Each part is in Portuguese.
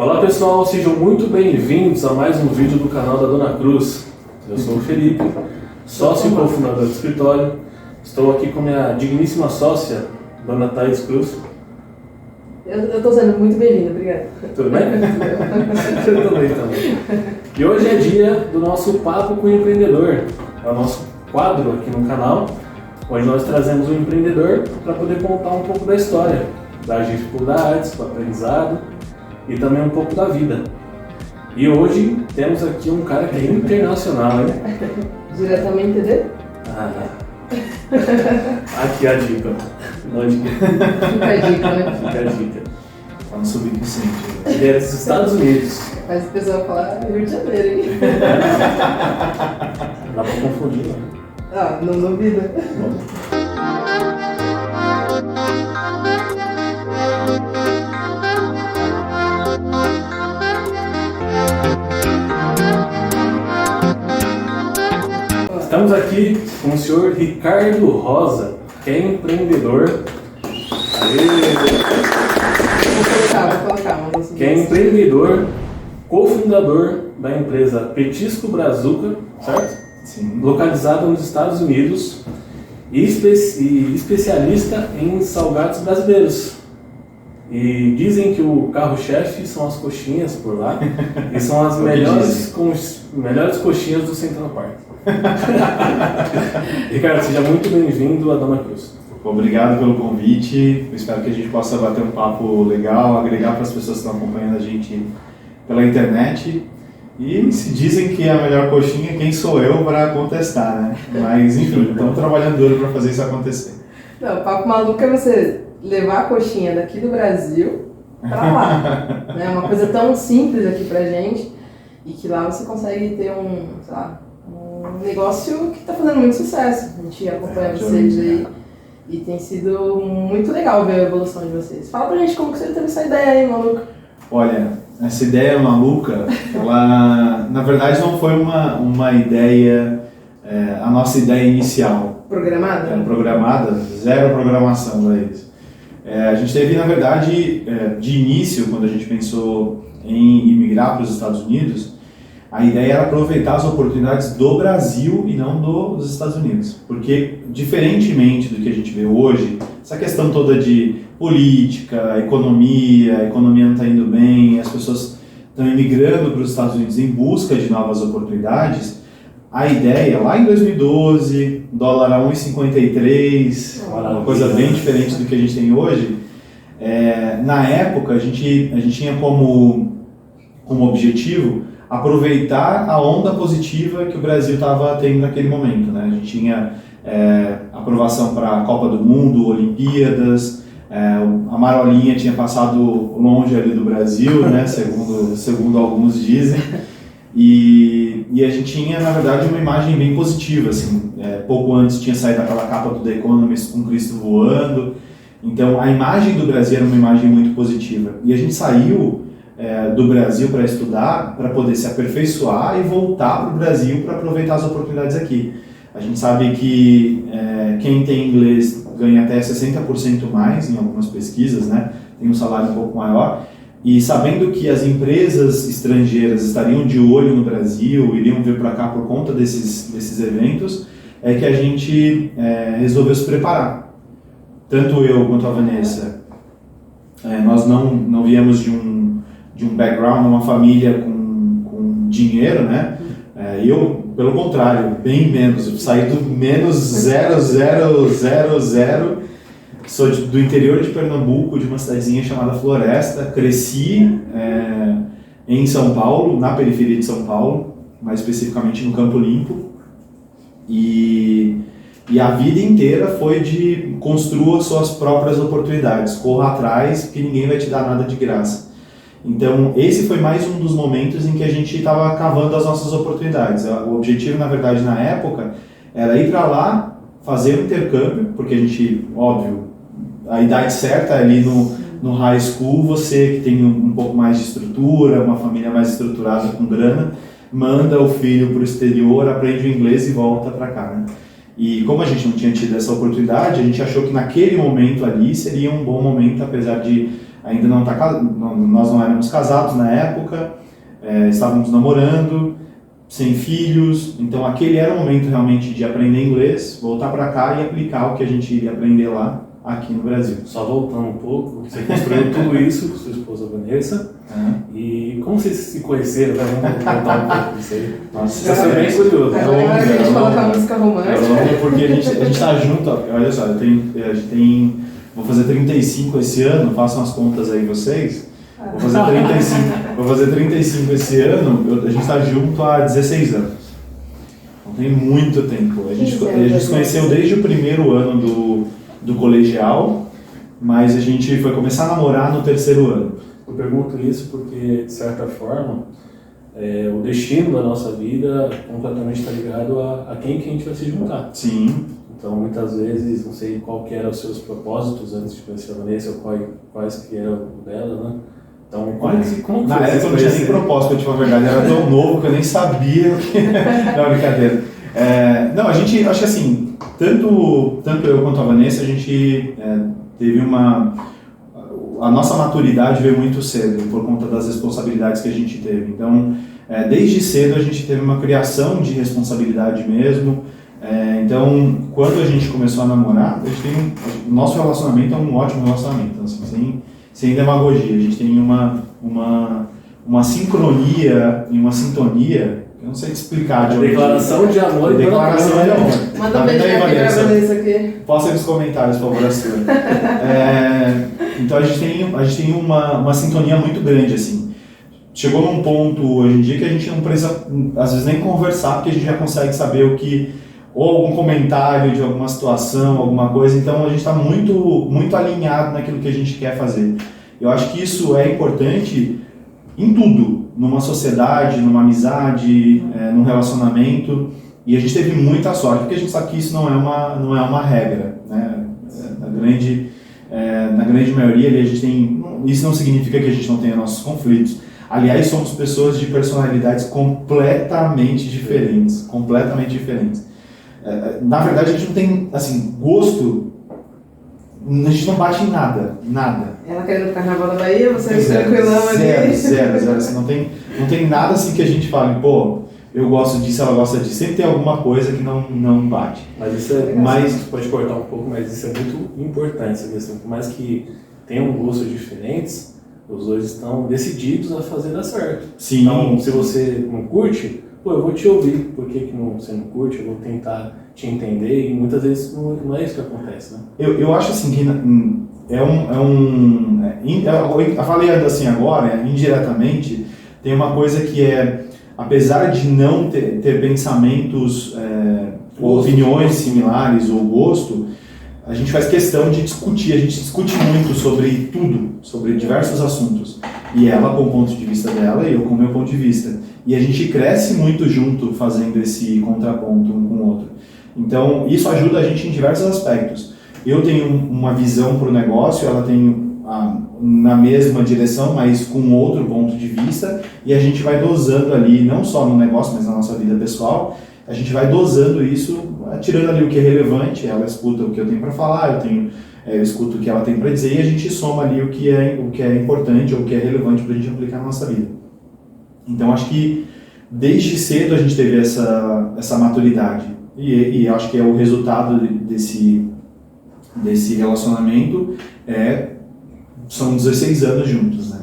Olá pessoal, sejam muito bem-vindos a mais um vídeo do canal da Dona Cruz. Eu sou o Felipe, sócio e cofundador do escritório. Estou aqui com minha digníssima sócia, Dona Thaís Cruz. Eu estou sendo muito bem-vinda, obrigada. Tudo bem? Eu também. E hoje é dia do nosso Papo com o Empreendedor. É o nosso quadro aqui no canal, onde nós trazemos um empreendedor para poder contar um pouco da história, das dificuldades, do aprendizado e também um pouco da vida. E hoje temos aqui um cara que é internacional, hein? Diretamente de? Aqui a dica. Fica a dica, né? Fica a dica. Vamos subir com sim. Ele é dos Estados Unidos. Mas o pessoal fala Rio de Janeiro, hein? Dá pra confundir, né? Ah, não duvida. Estamos aqui com o senhor Ricardo Rosa, que é empreendedor. Vou colocar. Que é empreendedor, cofundador da empresa Petisco Brazuca, certo? Sim. Localizada nos Estados Unidos e especialista em salgados brasileiros. E dizem que o carro-chefe são as coxinhas por lá e são as melhores coxinhas do Central Park. Ricardo, seja muito bem-vindo à Dona Cruz. Obrigado pelo convite. Eu espero que a gente possa bater um papo legal, agregar para as pessoas que estão acompanhando a gente pela internet. E se dizem que é a melhor coxinha, quem sou eu para contestar, né? Mas enfim, estamos trabalhando duro para fazer isso acontecer. Não, o papo maluco é você levar a coxinha daqui do Brasil pra lá. É uma coisa tão simples aqui pra gente e que lá você consegue ter um negócio que tá fazendo muito sucesso. A gente acompanha vocês aí e tem sido muito legal ver a evolução de vocês. Fala pra gente como que você teve essa ideia aí, maluco. Olha, essa ideia maluca, ela na verdade não foi uma ideia, a nossa ideia inicial. Programada? Programada, zero programação para isso. A gente teve, na verdade, de início, quando a gente pensou em imigrar para os Estados Unidos, a ideia era aproveitar as oportunidades do Brasil e não dos Estados Unidos. Porque, diferentemente do que a gente vê hoje, essa questão toda de política, economia, a economia não está indo bem, as pessoas estão imigrando para os Estados Unidos em busca de novas oportunidades, a ideia, lá em 2012, dólar a 1,53, uma coisa bem diferente do que a gente tem hoje, na época a gente tinha como objetivo aproveitar a onda positiva que o Brasil estava tendo naquele momento, né? A gente tinha aprovação para a Copa do Mundo, Olimpíadas, a Marolinha tinha passado longe ali do Brasil, né? segundo alguns dizem. E a gente tinha, na verdade, uma imagem bem positiva, assim, pouco antes tinha saído aquela capa do The Economist com Cristo voando, então a imagem do Brasil era uma imagem muito positiva, e a gente saiu do Brasil para estudar, para poder se aperfeiçoar e voltar para o Brasil para aproveitar as oportunidades aqui. A gente sabe que quem tem inglês ganha até 60% mais em algumas pesquisas, né? Tem um salário um pouco maior. E sabendo que as empresas estrangeiras estariam de olho no Brasil, iriam vir para cá por conta desses eventos, é que a gente resolveu se preparar. Tanto eu quanto a Vanessa, nós não viemos de um background, uma família com dinheiro, né? Eu, pelo contrário, bem menos. Eu saí do menos 0,000. Sou do interior de Pernambuco, de uma cidadezinha chamada Floresta. Cresci em São Paulo, na periferia de São Paulo, mais especificamente no Campo Limpo. E a vida inteira foi de construa suas próprias oportunidades, corra atrás, que ninguém vai te dar nada de graça. Então, esse foi mais um dos momentos em que a gente estava cavando as nossas oportunidades. O objetivo, na verdade, na época, era ir para lá, fazer um intercâmbio, porque a gente, óbvio, a idade certa ali no high school, você que tem um pouco mais de estrutura, uma família mais estruturada com grana, manda o filho para o exterior, aprende o inglês e volta para cá, né? E como a gente não tinha tido essa oportunidade, a gente achou que naquele momento ali seria um bom momento, apesar de ainda não tá, nós não éramos casados na época, estávamos namorando, sem filhos, então aquele era o momento realmente de aprender inglês, voltar para cá e aplicar o que a gente iria aprender lá aqui no Brasil. Só voltando um pouco, você construiu tudo isso com sua esposa Vanessa, e como vocês se conheceram? Vamos voltar um pouco disso aí. Nossa, Isso é bem curioso. Agora a gente coloca a música romântica. Porque a gente tá junto, olha só, a gente tem, vou fazer 35 esse ano, façam as contas aí vocês, vou fazer 35 esse ano, a gente está junto há 16 anos. Então tem muito tempo. A gente se conheceu desde o primeiro ano do colegial, mas a gente foi começar a namorar no terceiro ano. Eu pergunto isso porque, de certa forma, o destino da nossa vida completamente está ligado a quem que a gente vai se juntar. Sim. Então, muitas vezes, não sei qual que eram os seus propósitos antes de conhecer a Vanessa, ou quais que eram o dela, né? Então, como na época eu não tinha nem propósito, pra te falar a verdade, eu era tão novo que eu nem sabia o que... Não, brincadeira. Não, a gente, acho que assim, tanto eu quanto a Vanessa, a gente teve a nossa maturidade veio muito cedo, por conta das responsabilidades que a gente teve. Então, desde cedo a gente teve uma criação de responsabilidade mesmo. Então, quando a gente começou a namorar, o nosso relacionamento é um ótimo relacionamento, assim, sem demagogia. A gente tem uma sincronia e uma sintonia, eu não sei te explicar. Declaração de amor. Declaração de amor. Manda um beijo aqui pra Vanessa aqui. Posta aí nos comentários, por favor, a sua. Então a gente tem uma sintonia muito grande, assim. Chegou num ponto hoje em dia que a gente não precisa, às vezes, nem conversar, porque a gente já consegue saber ou algum comentário de alguma situação, alguma coisa. Então a gente está muito, muito alinhado naquilo que a gente quer fazer. Eu acho que isso é importante em tudo, numa sociedade, numa amizade, num relacionamento. E a gente teve muita sorte, porque a gente sabe que isso não é uma regra, né? Na grande maioria, ali, a gente tem. Isso não significa que a gente não tenha nossos conflitos. Aliás, somos pessoas de personalidades completamente diferentes. Completamente diferentes. Na verdade, a gente não tem, assim, gosto. A gente não bate em nada. Ela querendo o carnaval da Bahia, você tranquilão ali. Zero. Assim, não tem nada assim que a gente fale, pô, eu gosto disso, ela gosta disso. Sempre tem alguma coisa que não bate. Mas isso você pode cortar um pouco, mas isso é muito importante, essa questão. Por mais que tenham gostos diferentes, os dois estão decididos a fazer dar certo. Sim. Então, se você não curte, pô, eu vou te ouvir. Por que você não curte? Eu vou tentar te entender, e muitas vezes não é isso que acontece, né? Eu acho assim que eu falei assim agora, indiretamente, tem uma coisa que apesar de não ter pensamentos ou opiniões similares ou gosto, a gente faz questão de discutir, a gente discute muito sobre tudo, sobre diversos assuntos. E ela com o ponto de vista dela e eu com o meu ponto de vista. E a gente cresce muito junto fazendo esse contraponto um com o outro. Então, isso ajuda a gente em diversos aspectos. Eu tenho uma visão para o negócio, ela tem na mesma direção, mas com outro ponto de vista, e a gente vai dosando ali, não só no negócio, mas na nossa vida pessoal, a gente vai dosando isso, tirando ali o que é relevante, ela escuta o que eu tenho para falar, eu escuto o que ela tem para dizer, e a gente soma ali o que é importante ou o que é relevante para a gente aplicar na nossa vida. Então, acho que desde cedo a gente teve essa maturidade, e acho que é o resultado desse relacionamento são 16 anos juntos, né?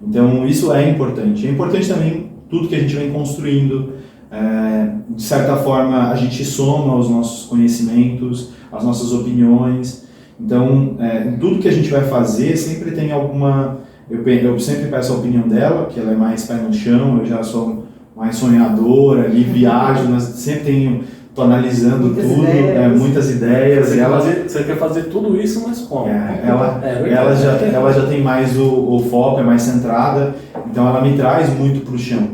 Então isso é importante. É importante também tudo que a gente vem construindo. De certa forma a gente soma os nossos conhecimentos, as nossas opiniões. Então em tudo que a gente vai fazer sempre tem alguma... Eu sempre peço a opinião dela, que ela é mais pé no chão, eu já sou mais sonhadora, ali viajo, mas sempre estou analisando muitas ideias. Você quer fazer tudo isso, mas como? Ela já tem mais o foco, é mais centrada, então ela me traz muito para o chão.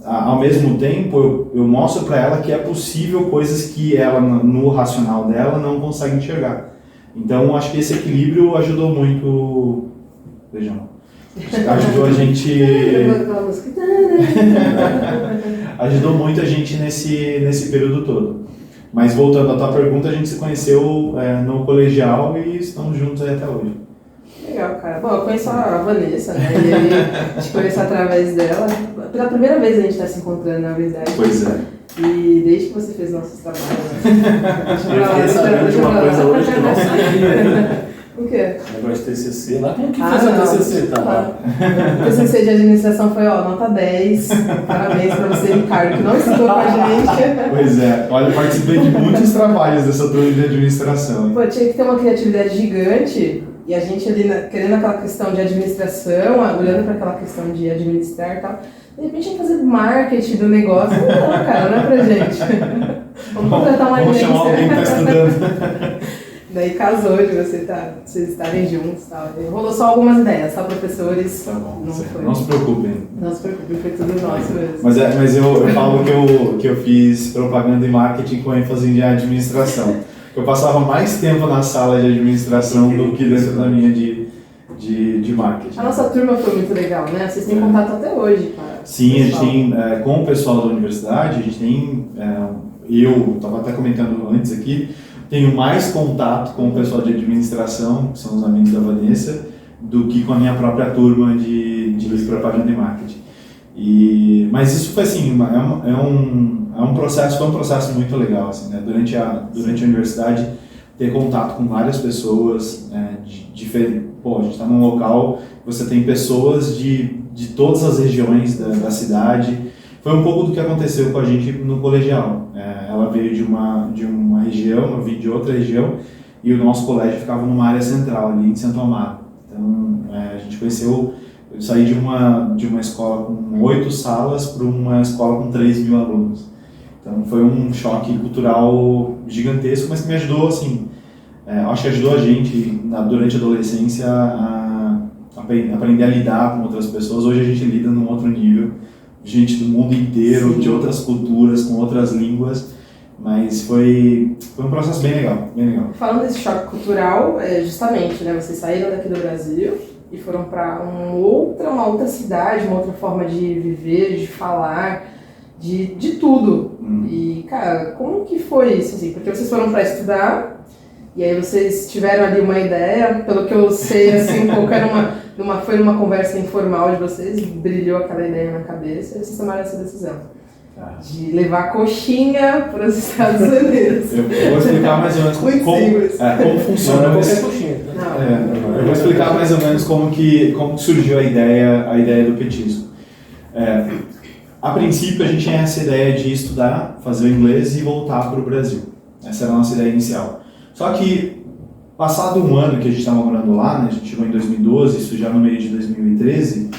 Ao mesmo tempo, eu mostro para ela que é possível coisas que ela, no racional dela, não consegue enxergar. Então, acho que esse equilíbrio ajudou muito... Vejam. Ajudou a gente... ajudou muito a gente nesse período todo. Mas voltando à tua pergunta, a gente se conheceu no colegial e estamos juntos aí até hoje. Legal, cara. Bom, eu conheço a Vanessa, né? E aí te conheço através dela. Pela primeira vez a gente está se encontrando, na verdade. Pois é. E desde que você fez nossos trabalhos. Né? Eu fiquei sabendo de uma coisa hoje que eu não sabia. O quê? Negócio de TCC lá. Como que fez o TCC, tá? O TCC de administração foi, nota 10. Parabéns pra você, Ricardo, que não estudou com a gente. Pois é. Olha, eu participei de muitos trabalhos dessa turma de administração. Pô, tinha que ter uma criatividade gigante. E a gente ali, querendo aquela questão de administração, olhando para aquela questão de administrar e tal, de repente ia fazer marketing do negócio. Não, cara, não é pra gente. Vamos contratar uma agência. Vamos chamar alguém que tá estudando. Daí casou de vocês estarem juntos e tal. Rolou só algumas ideias, só professores. Tá bom, não certo. foi. Não se preocupem. Não se preocupe, foi tudo nosso mesmo. Mas eu falo que eu fiz propaganda e marketing com ênfase em administração. Eu passava mais tempo na sala de administração do que dentro da minha de marketing. A nossa turma foi muito legal, né? Vocês têm contato até hoje, cara. Sim, a gente tem, com o pessoal da universidade, a gente tem, eu estava até comentando antes aqui, tenho mais contato com o pessoal de administração, que são os amigos da Vanessa, do que com a minha própria turma de propaganda e marketing. Mas isso foi assim, foi um processo muito legal, assim, né? Durante a universidade, ter contato com várias pessoas diferentes. Pô, a gente está num local, você tem pessoas de todas as regiões da cidade. Foi um pouco do que aconteceu com a gente no colegial. Ela veio de uma região, eu vim de outra região, e o nosso colégio ficava numa área central, ali em Santo Amaro. Então, a gente conheceu. Eu saí de uma escola com 8 salas para uma escola com 3.000 alunos. Então foi um choque cultural gigantesco, mas que me ajudou, assim, acho que ajudou a gente durante a adolescência a aprender a lidar com outras pessoas. Hoje a gente lida num outro nível, gente do mundo inteiro, sim, de outras culturas, com outras línguas, mas foi um processo bem legal, bem legal. Falando desse choque cultural, justamente, né, vocês saíram daqui do Brasil e foram para uma outra cidade, uma outra forma de viver, de falar, de tudo. E, cara, como que foi isso, assim? Porque vocês foram para estudar e aí vocês tiveram ali uma ideia, pelo que eu sei, assim, um pouco foi numa conversa informal de vocês, brilhou aquela ideia na cabeça e vocês tomaram essa decisão. De levar coxinha para os Estados Unidos. Eu vou explicar mais ou menos como funciona qualquer coxinha. Eu vou explicar mais ou menos como que surgiu a ideia do petisco. A princípio a gente tinha essa ideia de estudar, fazer o inglês e voltar para o Brasil. Essa era a nossa ideia inicial. Só que, passado um ano que a gente estava morando lá, né, a gente chegou em 2012, isso já no meio de 2013,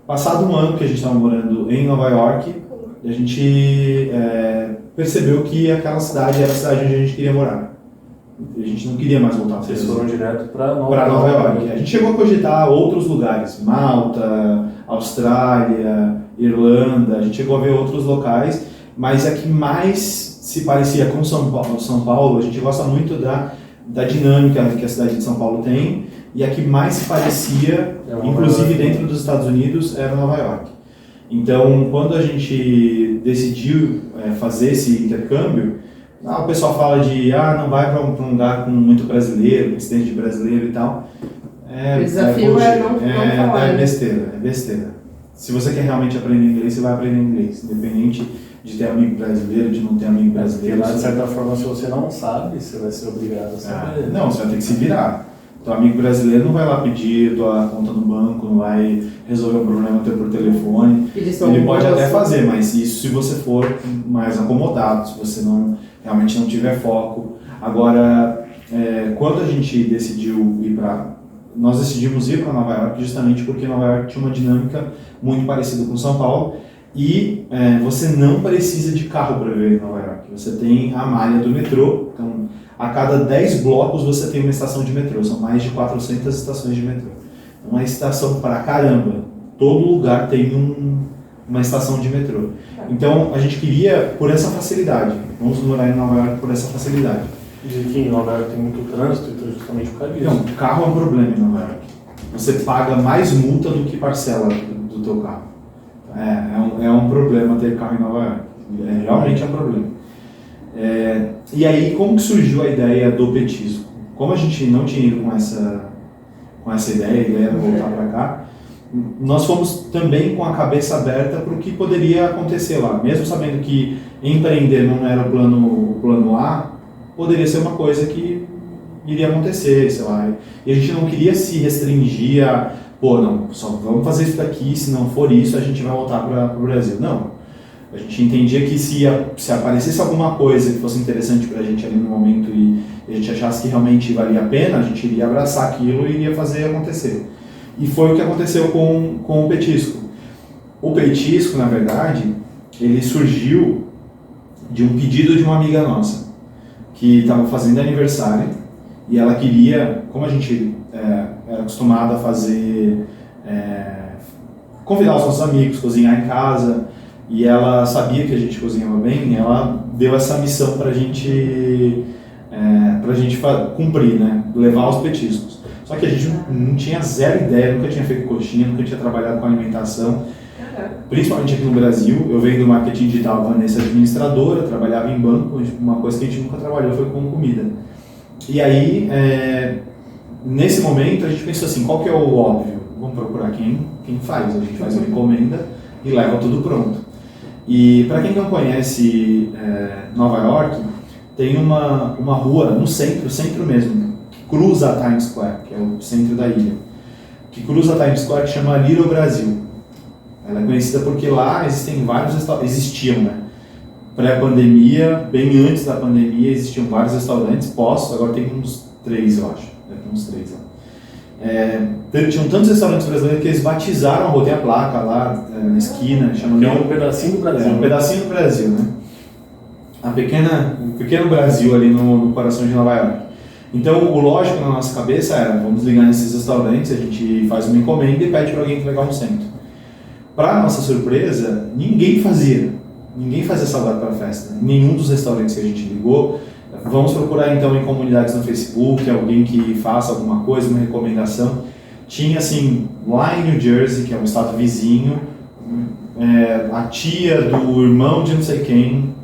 passado um ano que a gente estava morando em Nova York, a gente percebeu que aquela cidade era a cidade onde a gente queria morar. A gente não queria mais voltar. Vocês foram direto para Nova York. A gente chegou a cogitar outros lugares, Malta, Austrália, Irlanda, a gente chegou a ver outros locais, mas a que mais se parecia com São Paulo, a gente gosta muito da dinâmica que a cidade de São Paulo tem, e a que mais se parecia, inclusive dentro dos Estados Unidos, era Nova York. Então, quando a gente decidiu fazer esse intercâmbio, o pessoal fala de, não vai para um lugar com muito brasileiro, descendente de brasileiro e tal. O desafio não falar. É besteira. Se você quer realmente aprender inglês, você vai aprender inglês, independente de ter amigo brasileiro, de não ter amigo brasileiro. Porque lá, de certa forma, se você não sabe, você vai ser obrigado a saber. Não, você vai ter que se virar. Teu amigo brasileiro não vai lá pedir tua conta no banco, não vai resolver um problema teu por telefone. Ele pode até fazer, mas isso se você for mais acomodado, se você realmente não tiver foco. Agora, quando a gente decidiu nós decidimos ir para Nova York justamente porque Nova York tinha uma dinâmica muito parecida com São Paulo e você não precisa de carro para viver em Nova York. Você tem a malha do metrô, então a cada 10 blocos você tem uma estação de metrô, são mais de 400 estações de metrô. Então é estação pra caramba, todo lugar tem uma estação de metrô. Então a gente queria por essa facilidade, vamos morar em Nova York por essa facilidade. Dizem que em Nova York tem muito trânsito, então justamente por causa disso. Não, o carro é um problema em Nova York. Você paga mais multa do que parcela do teu carro. É um problema ter carro em Nova York. Realmente é um problema. E aí, como que surgiu a ideia do petisco? Como a gente não tinha ido com com essa ideia, a ideia era voltar para cá, nós fomos também com a cabeça aberta para o que poderia acontecer lá. Mesmo sabendo que empreender não era o plano A, poderia ser uma coisa que iria acontecer, sei lá. E a gente não queria se restringir a, não, só vamos fazer isso daqui, se não for isso a gente vai voltar para o Brasil. Não. A gente entendia que se aparecesse alguma coisa que fosse interessante para a gente ali no momento e a gente achasse que realmente valia a pena, a gente iria abraçar aquilo e iria fazer acontecer. E foi o que aconteceu com o petisco. O petisco, na verdade, ele surgiu de um pedido de uma amiga nossa, que estava fazendo aniversário e ela queria, como a gente era acostumado a fazer, convidar os nossos amigos, cozinhar em casa, e ela sabia que a gente cozinhava bem, ela deu essa missão para a gente cumprir, né? Levar os petiscos. Só que a gente não tinha zero ideia, nunca tinha feito coxinha, nunca tinha trabalhado com alimentação, principalmente aqui no Brasil. Eu venho do marketing digital, a Vanessa é administradora, trabalhava em banco, uma coisa que a gente nunca trabalhou foi com comida. E aí, nesse momento, a gente pensou assim, qual que é o óbvio? Vamos procurar quem faz, a gente faz uma encomenda e leva tudo pronto. E para quem não conhece Nova York, tem uma rua no centro mesmo, que cruza a Times Square, que é o centro da ilha, que cruza a Times Square, que chama Little Brasil. Ela é conhecida porque lá existem vários restaurantes, existiam, né? Pré-pandemia, bem antes da pandemia, existiam vários restaurantes, agora tem uns 3, eu acho, deve ter uns 3 lá. Tinham tantos restaurantes brasileiros que eles batizaram a rua, tem a placa lá na esquina, chamando... Que é um pedacinho do Brasil. Um pedacinho do Brasil, né? O pequeno Brasil ali no coração de Nova York. Então, o lógico na nossa cabeça era, vamos ligar nesses restaurantes, a gente faz uma encomenda e pede para alguém entregar no centro. Para nossa surpresa, ninguém fazia salgado para a festa. Nenhum dos restaurantes que a gente ligou. Vamos procurar então em comunidades no Facebook, alguém que faça alguma coisa, uma recomendação. Tinha assim, lá em New Jersey, que é um estado vizinho, a tia do irmão de não sei quem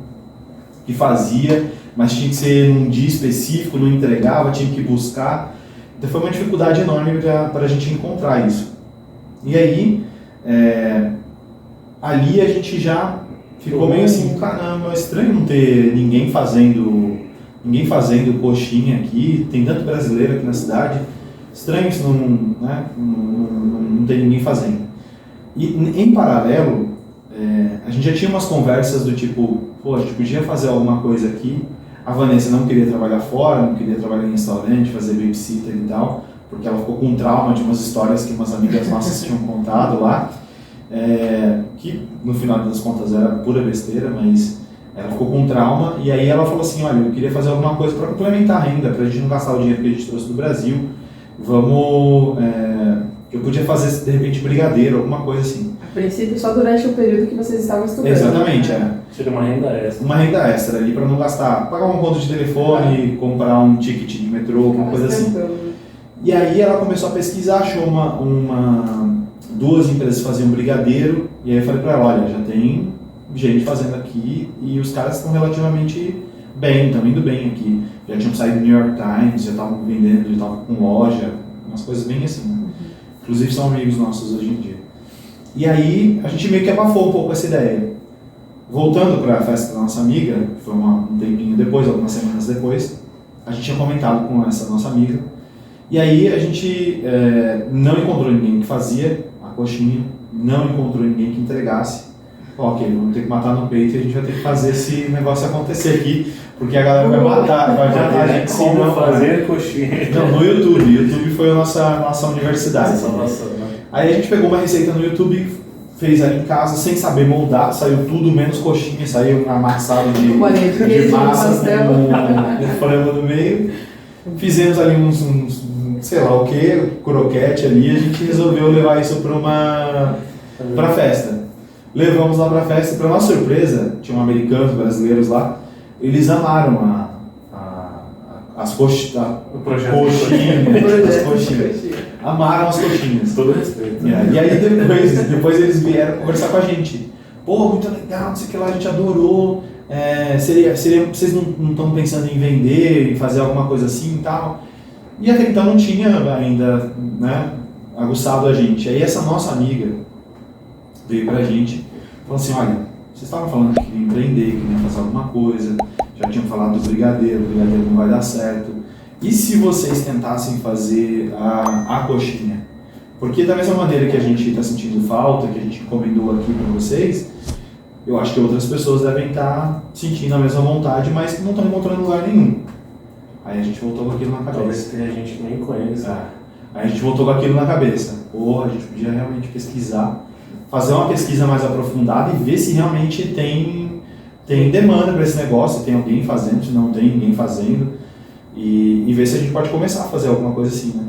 que fazia, mas tinha que ser num dia específico, não entregava, tinha que buscar. Então foi uma dificuldade enorme para a gente encontrar isso. E aí, ali a gente já ficou meio assim, caramba, é estranho não ter ninguém fazendo coxinha aqui, tem tanto brasileiro aqui na cidade, estranho isso não ter ninguém fazendo. E em paralelo, a gente já tinha umas conversas do tipo, a gente podia fazer alguma coisa aqui. A Vanessa não queria trabalhar fora, não queria trabalhar em restaurante, fazer babysitter e tal, porque ela ficou com trauma de umas histórias que umas amigas nossas tinham contado lá, que no final das contas era pura besteira, mas ela ficou com trauma. E aí ela falou assim, olha, eu queria fazer alguma coisa para complementar a renda, para a gente não gastar o dinheiro que a gente trouxe do Brasil. Eu podia fazer de repente brigadeiro, alguma coisa assim. A princípio só durante o período que vocês estavam estudando. Exatamente, Seria uma renda extra. Uma renda extra ali para não gastar, pagar um ponto de telefone, comprar um ticket de metrô, alguma coisa assim. E aí ela começou a pesquisar, achou duas empresas que faziam brigadeiro, e aí eu falei para ela, olha, já tem gente fazendo aqui e os caras estão relativamente bem, estão indo bem aqui. Já tinham saído do New York Times, já estavam vendendo, já estavam com loja, umas coisas bem assim. Né? Inclusive são amigos nossos hoje em dia. E aí a gente meio que abafou um pouco essa ideia. Voltando para a festa da nossa amiga, que foi um tempinho depois, algumas semanas depois, a gente tinha comentado com essa nossa amiga. E aí a gente não encontrou ninguém que fazia a coxinha, não encontrou ninguém que entregasse. Ok, vamos ter que matar no peito e a gente vai ter que fazer esse negócio acontecer aqui, porque a galera vai matar a gente se não fazer coxinha. Não, no YouTube. O YouTube foi a nossa universidade. Aí a gente pegou uma receita no YouTube, fez ali em casa, sem saber moldar, saiu tudo menos coxinha, saiu um amassado de massa com frango no meio. Fizemos ali uns sei lá o que, croquete ali, a gente resolveu levar isso pra festa. Levamos lá pra festa e, pra nossa surpresa, tinham americanos, brasileiros lá, eles amaram as coxinhas. Amaram as coxinhas. Todo respeito. E aí depois eles vieram conversar com a gente. Pô, muito legal, não sei o que lá, a gente adorou. Seria, vocês não estão pensando em vender, em fazer alguma coisa assim e tal? E até então não tinha ainda, né, aguçado a gente. Aí essa nossa amiga veio pra gente e falou assim, olha, vocês estavam falando que queriam empreender, que queriam fazer alguma coisa, já tinham falado do brigadeiro, o brigadeiro não vai dar certo. E se vocês tentassem fazer a coxinha? Porque da mesma maneira que a gente está sentindo falta, que a gente encomendou aqui para vocês, eu acho que outras pessoas devem estar sentindo a mesma vontade, mas que não estão encontrando lugar nenhum. Aí a gente voltou com aquilo na cabeça. Talvez tenha gente que nem conhece. Aí a gente voltou com aquilo na cabeça. Ou a gente podia realmente pesquisar, fazer uma pesquisa mais aprofundada e ver se realmente tem demanda para esse negócio, se tem alguém fazendo, se não tem ninguém fazendo, e ver se a gente pode começar a fazer alguma coisa assim, né?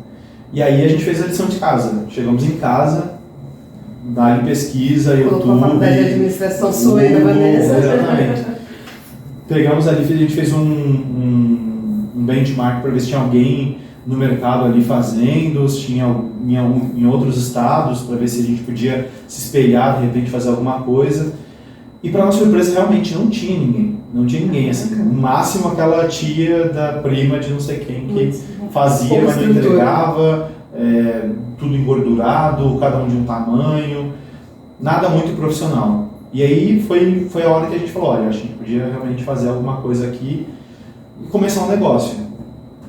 E aí a gente fez a lição de casa. Chegamos em casa, dá-lhe pesquisa, YouTube... Colocou a faculdade de administração sua e da Vanessa. Exatamente. Pegamos ali, a gente fez um benchmark para ver se tinha alguém no mercado ali fazendo, se tinha em outros estados, para ver se a gente podia se espelhar, de repente fazer alguma coisa. E para nossa surpresa, realmente não tinha ninguém. Não tinha ninguém, assim. No máximo aquela tia da prima de não sei quem que fazia, mas não entregava, tudo engordurado, cada um de um tamanho, nada muito profissional. E aí foi a hora que a gente falou, olha, acho que a gente podia realmente fazer alguma coisa aqui e começar um negócio.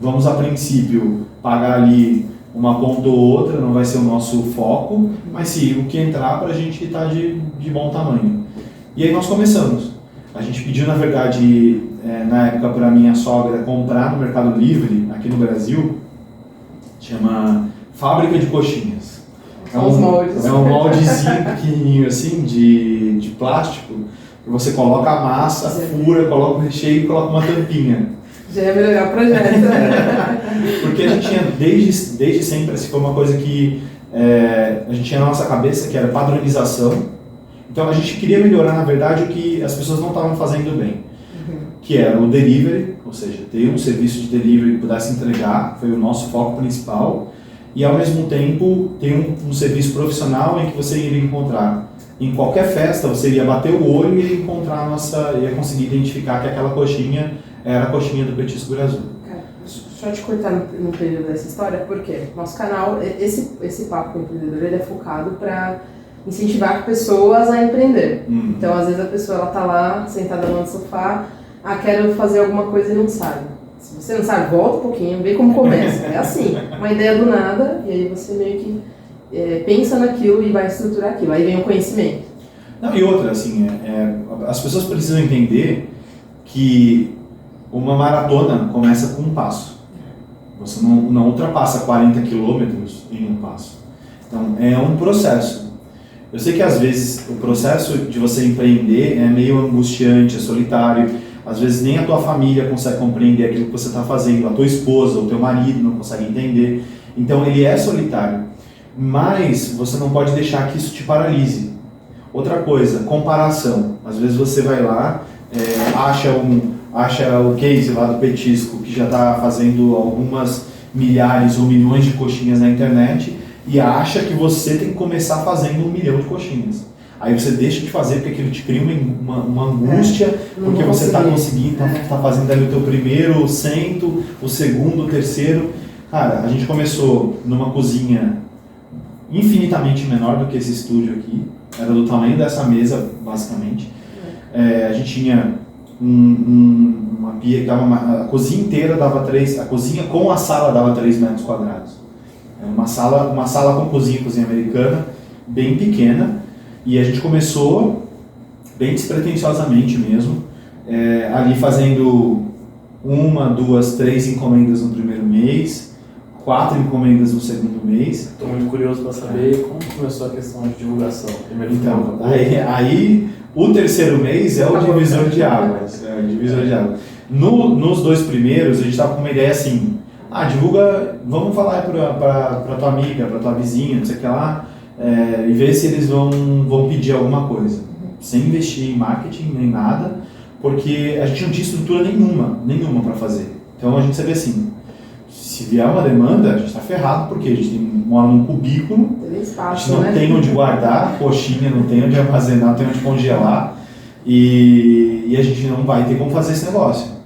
Vamos a princípio pagar ali uma ponta ou outra, não vai ser o nosso foco, mas sim, o que entrar para a gente estar de bom tamanho. E aí nós começamos. A gente pediu, na verdade, na época para minha sogra comprar no Mercado Livre, aqui no Brasil, chama Fábrica de Coxinhas. É um moldezinho pequenininho assim, de plástico, que você coloca a massa, fura, coloca o recheio e coloca uma tampinha. Já ia melhorar o projeto. Porque a gente tinha, desde sempre, assim, foi uma coisa que a gente tinha na nossa cabeça, que era padronização. Então a gente queria melhorar, na verdade, o que as pessoas não estavam fazendo bem. Que era o delivery, ou seja, ter um serviço de delivery que pudesse entregar, foi o nosso foco principal. E ao mesmo tempo, ter um serviço profissional em que você iria encontrar. Em qualquer festa, você iria bater o olho e ia conseguir identificar que aquela coxinha era a coxinha do Petisco Brasil. Cara, deixa eu te cortar no período dessa história, porque nosso canal, esse Papo com o Empreendedor, ele é focado para incentivar pessoas a empreender. Então, às vezes a pessoa tá lá, sentada no sofá, quero fazer alguma coisa e não sabe. Se você não sabe, volta um pouquinho, vê como começa. É assim, uma ideia do nada, e aí você meio que pensa naquilo e vai estruturar aquilo. Aí vem o conhecimento. Não, e outra, assim, as pessoas precisam entender que uma maratona começa com um passo. Você não ultrapassa 40 quilômetros em um passo. Então, é um processo. Eu sei que às vezes o processo de você empreender é meio angustiante, é solitário. Às vezes nem a tua família consegue compreender aquilo que você está fazendo, a tua esposa, o teu marido não consegue entender. Então ele é solitário. Mas você não pode deixar que isso te paralise. Outra coisa, comparação. Às vezes você vai lá, acha o case lá do Petisco, que já está fazendo algumas milhares ou milhões de coxinhas na internet, e acha que você tem que começar fazendo 1 milhão de coxinhas. Aí você deixa de fazer porque aquilo te cria uma angústia, porque você está conseguindo, está fazendo ali o teu primeiro cento, o segundo, o terceiro. Cara, a gente começou numa cozinha infinitamente menor do que esse estúdio aqui, era do tamanho dessa mesa, basicamente. A gente tinha uma pia que dava a cozinha inteira dava 3, a cozinha com a sala dava 3 metros quadrados. Uma sala com cozinha americana, bem pequena, e a gente começou bem despretensiosamente mesmo, ali fazendo 1, 2, 3 encomendas no primeiro mês, 4 encomendas no segundo mês. Estou muito curioso para saber como começou a questão de divulgação. Então, aí o terceiro mês é o divisor de águas. Nos 2 primeiros, a gente estava com uma ideia assim, divulga, vamos falar para tua amiga, para tua vizinha, não sei o que lá, e ver se eles vão pedir alguma coisa. Sem investir em marketing nem nada, porque a gente não tinha estrutura nenhuma para fazer. Então a gente sabia assim, se vier uma demanda, a gente está ferrado, porque a gente mora num cubículo, a gente não tem onde guardar coxinha, não tem onde armazenar, não tem onde congelar, e a gente não vai ter como fazer esse negócio.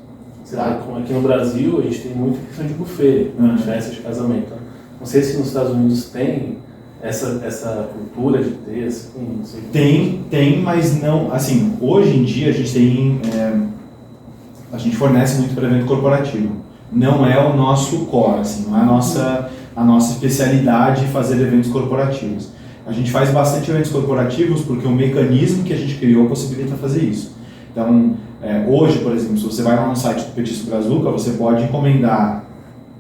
sei lá, como aqui no Brasil, a gente tem muita questão de buffet, de festa de casamento. Não sei se nos Estados Unidos tem essa cultura de ter, assim, não sei. Tem, mas não, assim, hoje em dia a gente tem, a gente fornece muito para evento corporativo. Não é o nosso core, assim, não é a nossa especialidade fazer eventos corporativos. A gente faz bastante eventos corporativos porque o mecanismo que a gente criou possibilita fazer isso. Então, hoje, por exemplo, se você vai lá no site do Petisco Brazuca, você pode encomendar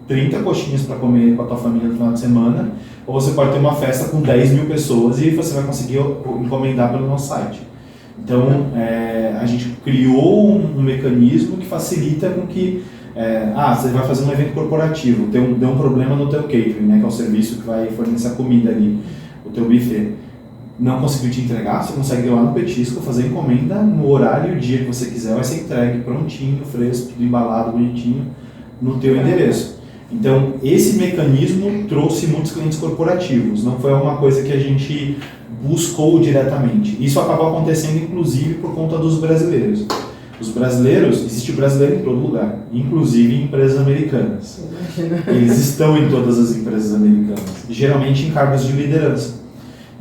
30 coxinhas para comer com a tua família no final de semana, ou você pode ter uma festa com 10 mil pessoas e você vai conseguir encomendar pelo nosso site. Então, a gente criou um mecanismo que facilita com que você vai fazer um evento corporativo, deu um problema no teu catering, né, que é o serviço que vai fornecer a comida ali, o teu buffet. Não conseguiu te entregar, você consegue ir lá no Petisco, fazer encomenda no horário e o dia que você quiser, vai ser entregue prontinho, fresco, tudo embalado, bonitinho, no teu endereço. Então, esse mecanismo trouxe muitos clientes corporativos, não foi uma coisa que a gente buscou diretamente. Isso acabou acontecendo, inclusive, por conta dos brasileiros. Os brasileiros, existe brasileiro em todo lugar, inclusive em empresas americanas. Eles estão em todas as empresas americanas, geralmente em cargos de liderança.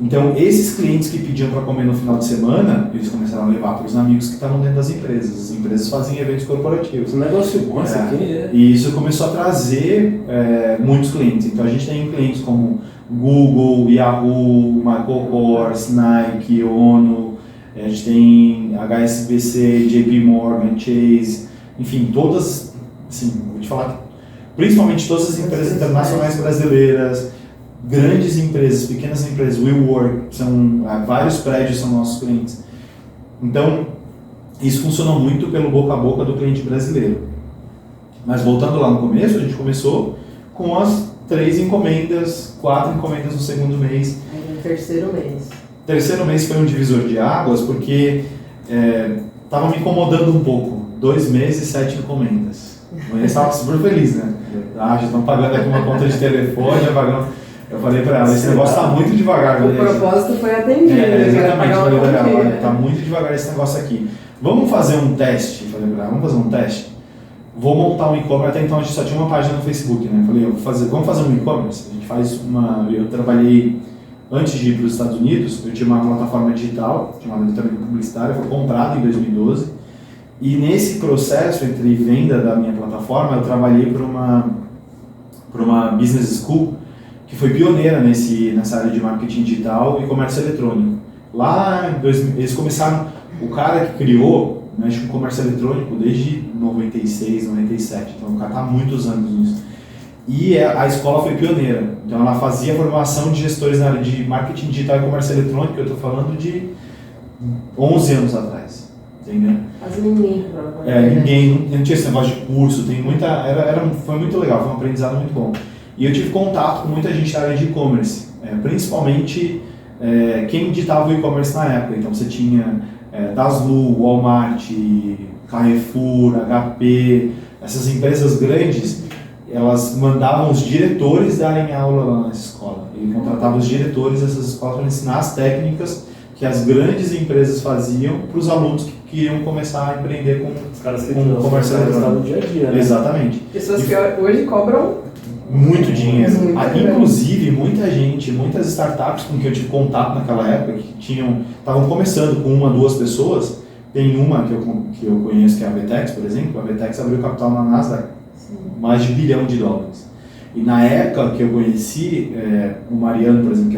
Então, esses clientes que pediam para comer no final de semana, eles começaram a levar para os amigos que estavam dentro das empresas. As empresas fazem eventos corporativos. Um negócio bom isso aqui. E isso começou a trazer muitos clientes. Então, a gente tem clientes como Google, Yahoo, Michael Kors, Nike, ONU, a gente tem HSBC, JP Morgan, Chase, enfim, todas, assim, vou te falar, principalmente todas as empresas internacionais brasileiras, grandes empresas, pequenas empresas, WeWork, vários prédios são nossos clientes. Então, isso funcionou muito pelo boca a boca do cliente brasileiro. Mas voltando lá no começo, a gente começou com as 3 encomendas, 4 encomendas no segundo mês. No terceiro mês. Terceiro mês foi um divisor de águas, porque estava me incomodando um pouco. 2 meses, 7 encomendas. Eu estava super feliz, né? Já estão pagando aqui uma conta de telefone, já pagando. Eu falei para ela, esse negócio está muito devagar. O propósito foi atendido. Exatamente, está muito devagar esse negócio aqui. Vamos fazer um teste? Falei para ela, vamos fazer um teste? Vou montar um e-commerce, até então a gente só tinha uma página no Facebook, né? Falei, vamos fazer um e-commerce? A gente faz eu trabalhei, antes de ir para os Estados Unidos, eu tinha uma plataforma digital, chamada Departamento Publicitário, foi comprada em 2012, e nesse processo entre venda da minha plataforma, eu trabalhei para uma business school, que foi pioneira nessa área de marketing digital e comércio eletrônico. Lá, eles começaram, o cara que criou, mexe com comércio eletrônico desde 96, 97, então o cara está há muitos anos nisso. E a escola foi pioneira, então ela fazia formação de gestores na área de marketing digital e comércio eletrônico, eu estou falando de 11 anos atrás, entendeu? Quase ninguém, provavelmente. Ninguém, não tinha esse negócio de curso, foi muito legal, foi um aprendizado muito bom. E eu tive contato com muita gente da área de e-commerce, principalmente quem editava o e-commerce na época. Então você tinha Daslu, Walmart, Carrefour, HP, essas empresas grandes, elas mandavam os diretores darem aula lá na escola. Ele contratava os diretores dessas escolas para ensinar as técnicas que as grandes empresas faziam para os alunos que queriam começar a empreender com comércio eletrônico no dia a dia, né? Exatamente. Pessoas que hoje cobram muito dinheiro. Inclusive, muitas startups com que eu tive contato naquela época, que estavam começando com 1 a 2 pessoas. Tem uma que eu conheço, que é a Vetex, por exemplo. A Vetex abriu capital na Nasdaq, mais de $1 bilhão. E na época que eu conheci, o Mariano, por exemplo,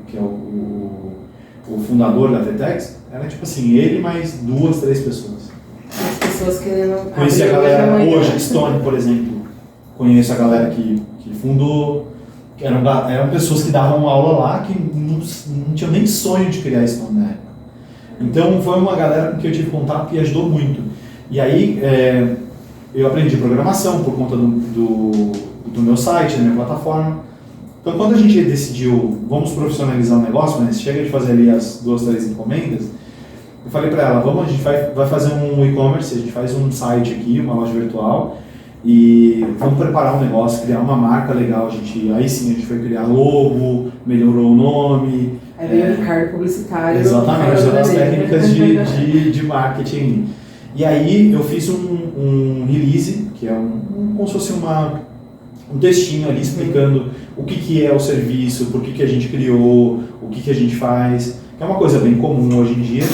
que é o fundador da Vetex, era tipo assim, ele mais 2, 3 pessoas. As pessoas querendo... Conheci a galera hoje, Stone, por exemplo. Conheço a galera que fundou, que eram pessoas que davam aula lá, que não tinham nem sonho de criar isso na época. Então foi uma galera com que eu tive contato que ajudou muito. E aí eu aprendi programação por conta do meu site, da minha plataforma. Então quando a gente decidiu, vamos profissionalizar o negócio, mas chega de fazer ali as 2, 3 encomendas, eu falei para ela, a gente vai fazer um e-commerce, a gente faz um site aqui, uma loja virtual, e vamos preparar um negócio, criar uma marca legal. Aí sim a gente foi criar logo, melhorou o nome. Aí veio o Ricardo publicitário. Exatamente, as técnicas de marketing. E aí eu fiz um release, que é como se fosse um textinho ali explicando o que é o serviço, por que a gente criou, o que a gente faz, que é uma coisa bem comum hoje em dia.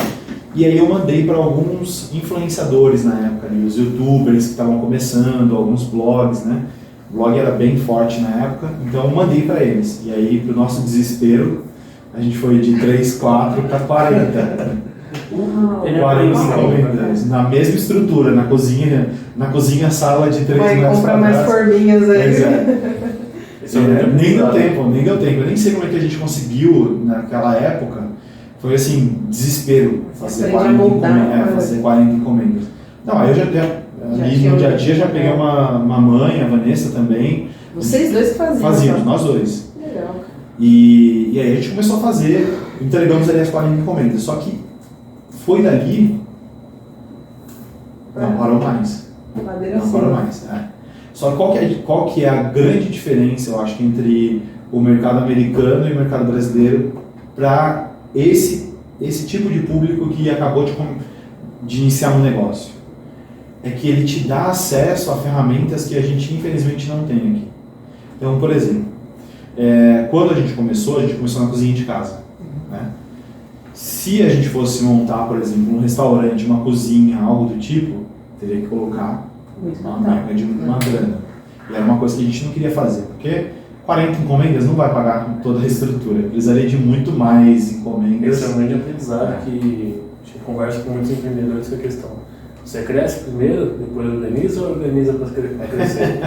E aí eu mandei para alguns influenciadores na época, ali, os youtubers que estavam começando, alguns blogs, né? O blog era bem forte na época, então eu mandei para eles. E aí, para o nosso desespero, a gente foi de 3, 4 para 40. 40 encomendas, na mesma estrutura, na cozinha sala de 3 vai metros comprar mais quadrados. forminhas aí. Nem deu tempo. Eu nem sei como é que a gente conseguiu naquela época. Foi assim, desespero fazer 40 encomendas. Não, aí eu já no dia a dia já peguei uma mãe, a Vanessa também. Vocês dois que faziam? Fazíamos, nós dois. Legal. E aí a gente começou a fazer, entregamos ali as 40 encomendas. Só que foi dali, não parou mais. Não parou mais. Só qual que é a grande diferença, eu acho, entre o mercado americano e o mercado brasileiro para esse tipo de público que acabou de iniciar um negócio? É que ele te dá acesso a ferramentas que a gente infelizmente não tem aqui. Então, por exemplo, quando a gente começou na cozinha de casa, né? Se a gente fosse montar, por exemplo, um restaurante, uma cozinha, algo do tipo, teria que colocar uma marca de uma grana. E era uma coisa que a gente não queria fazer, porque 40 encomendas não vai pagar toda a estrutura. Precisaria de muito mais encomendas. Esse é um grande aprendizado que a gente conversa com muitos empreendedores com a questão. Você cresce primeiro, depois organiza ou organiza para crescer?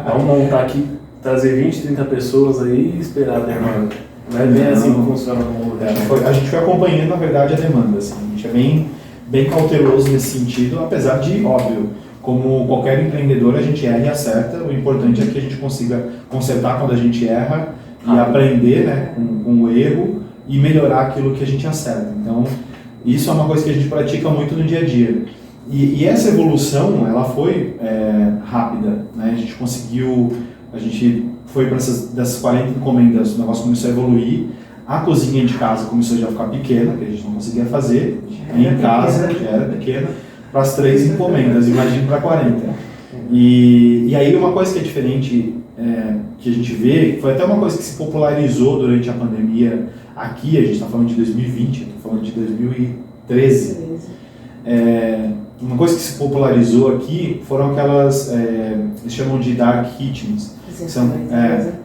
Vamos montar aqui, trazer 20, 30 pessoas aí e esperar a demanda. Não é bem assim que funciona no mundo real. A gente foi acompanhando, na verdade, a demanda. Assim. A gente é bem cauteloso nesse sentido, apesar de, óbvio, como qualquer empreendedor, a gente erra e acerta. O importante é que a gente consiga consertar quando a gente erra e aprender, né, com o erro e melhorar aquilo que a gente acerta. Então, isso é uma coisa que a gente pratica muito no dia a dia. E essa evolução, ela foi rápida, né? A gente foi para dessas 40 encomendas, o negócio começou a evoluir, a cozinha de casa começou já a ficar pequena, que a gente não conseguia fazer, em casa já era pequena, para as 3 encomendas, imagine para 40. E aí uma coisa que é diferente, que a gente vê, foi até uma coisa que se popularizou durante a pandemia aqui, a gente está falando de 2020, eu estou falando de 2013. Uma coisa que se popularizou aqui foram aquelas, eles chamam de dark kitchens, que são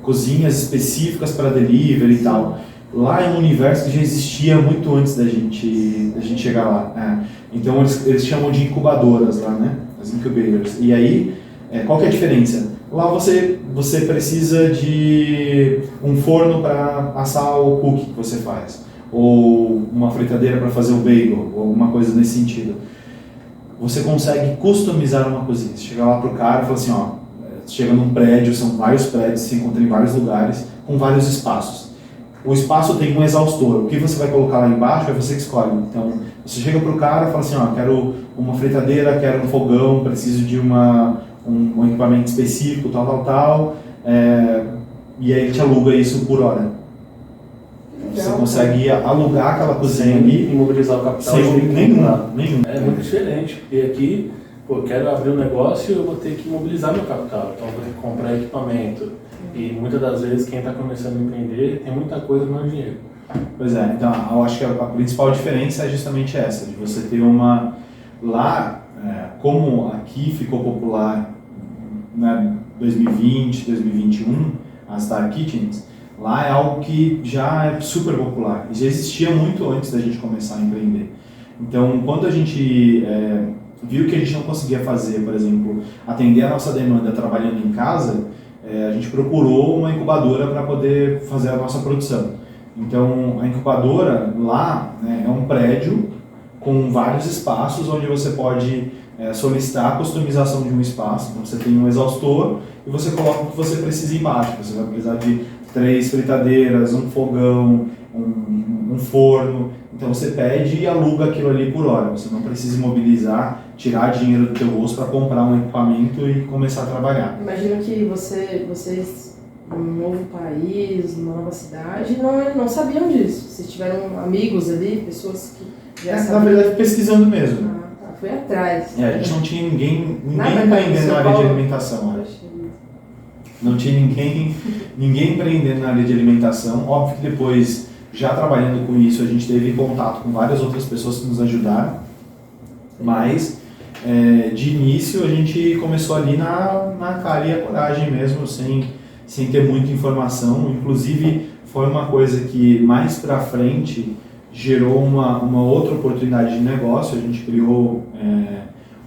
cozinhas específicas para delivery e tal. Lá é um universo que já existia muito antes da gente chegar lá. Então eles chamam de incubadoras lá, né? As incubators. E aí, qual que é a diferença? Lá você precisa de um forno para assar o cookie que você faz, ou uma fritadeira para fazer o bagel, ou alguma coisa nesse sentido. Você consegue customizar uma cozinha. Você chega lá pro cara e fala assim, você chega num prédio, são vários prédios, se encontra em vários lugares, com vários espaços. O espaço tem um exaustor. O que você vai colocar lá embaixo é você que escolhe. Então, você chega pro cara e fala assim, quero uma fritadeira, quero um fogão, preciso de um equipamento específico, tal. E aí ele te aluga isso por hora. Você consegue alugar aquela cozinha ali e mobilizar o capital sem nenhum. É muito diferente, porque aqui, eu quero abrir um negócio, eu vou ter que mobilizar meu capital, então eu vou ter que comprar equipamento. E muitas das vezes quem está começando a empreender tem muita coisa no dinheiro. Pois é, então eu acho que a principal diferença é justamente essa, de você ter uma... Lá, como aqui ficou popular, né, 2020, 2021, as Dark Kitchens, lá é algo que já é super popular e já existia muito antes da gente começar a empreender. Então, quando a gente viu que a gente não conseguia fazer, por exemplo, atender a nossa demanda trabalhando em casa, a gente procurou uma incubadora para poder fazer a nossa produção. Então, a incubadora lá, né, é um prédio com vários espaços onde você pode solicitar a customização de um espaço. Então, você tem um exaustor e você coloca o que você precisa embaixo. Você vai precisar de 3 fritadeiras, um fogão, um forno. Então você pede e aluga aquilo ali por hora. Você não precisa imobilizar, tirar dinheiro do teu bolso para comprar um equipamento e começar a trabalhar. Imagino que vocês, num novo país, numa nova cidade, não sabiam disso. Vocês tiveram amigos ali, pessoas que já sabiam. Na verdade, pesquisando mesmo. fui atrás. A gente não tinha ninguém Nada empreendendo na área de Paulo. alimentação. Poxa vida. Não tinha ninguém empreendendo na área de alimentação. Óbvio que depois, já trabalhando com isso, a gente teve contato com várias outras pessoas que nos ajudaram. Mas, de início, a gente começou ali na cara e a coragem mesmo, sem ter muita informação. Inclusive, foi uma coisa que mais pra frente gerou uma outra oportunidade de negócio. A gente criou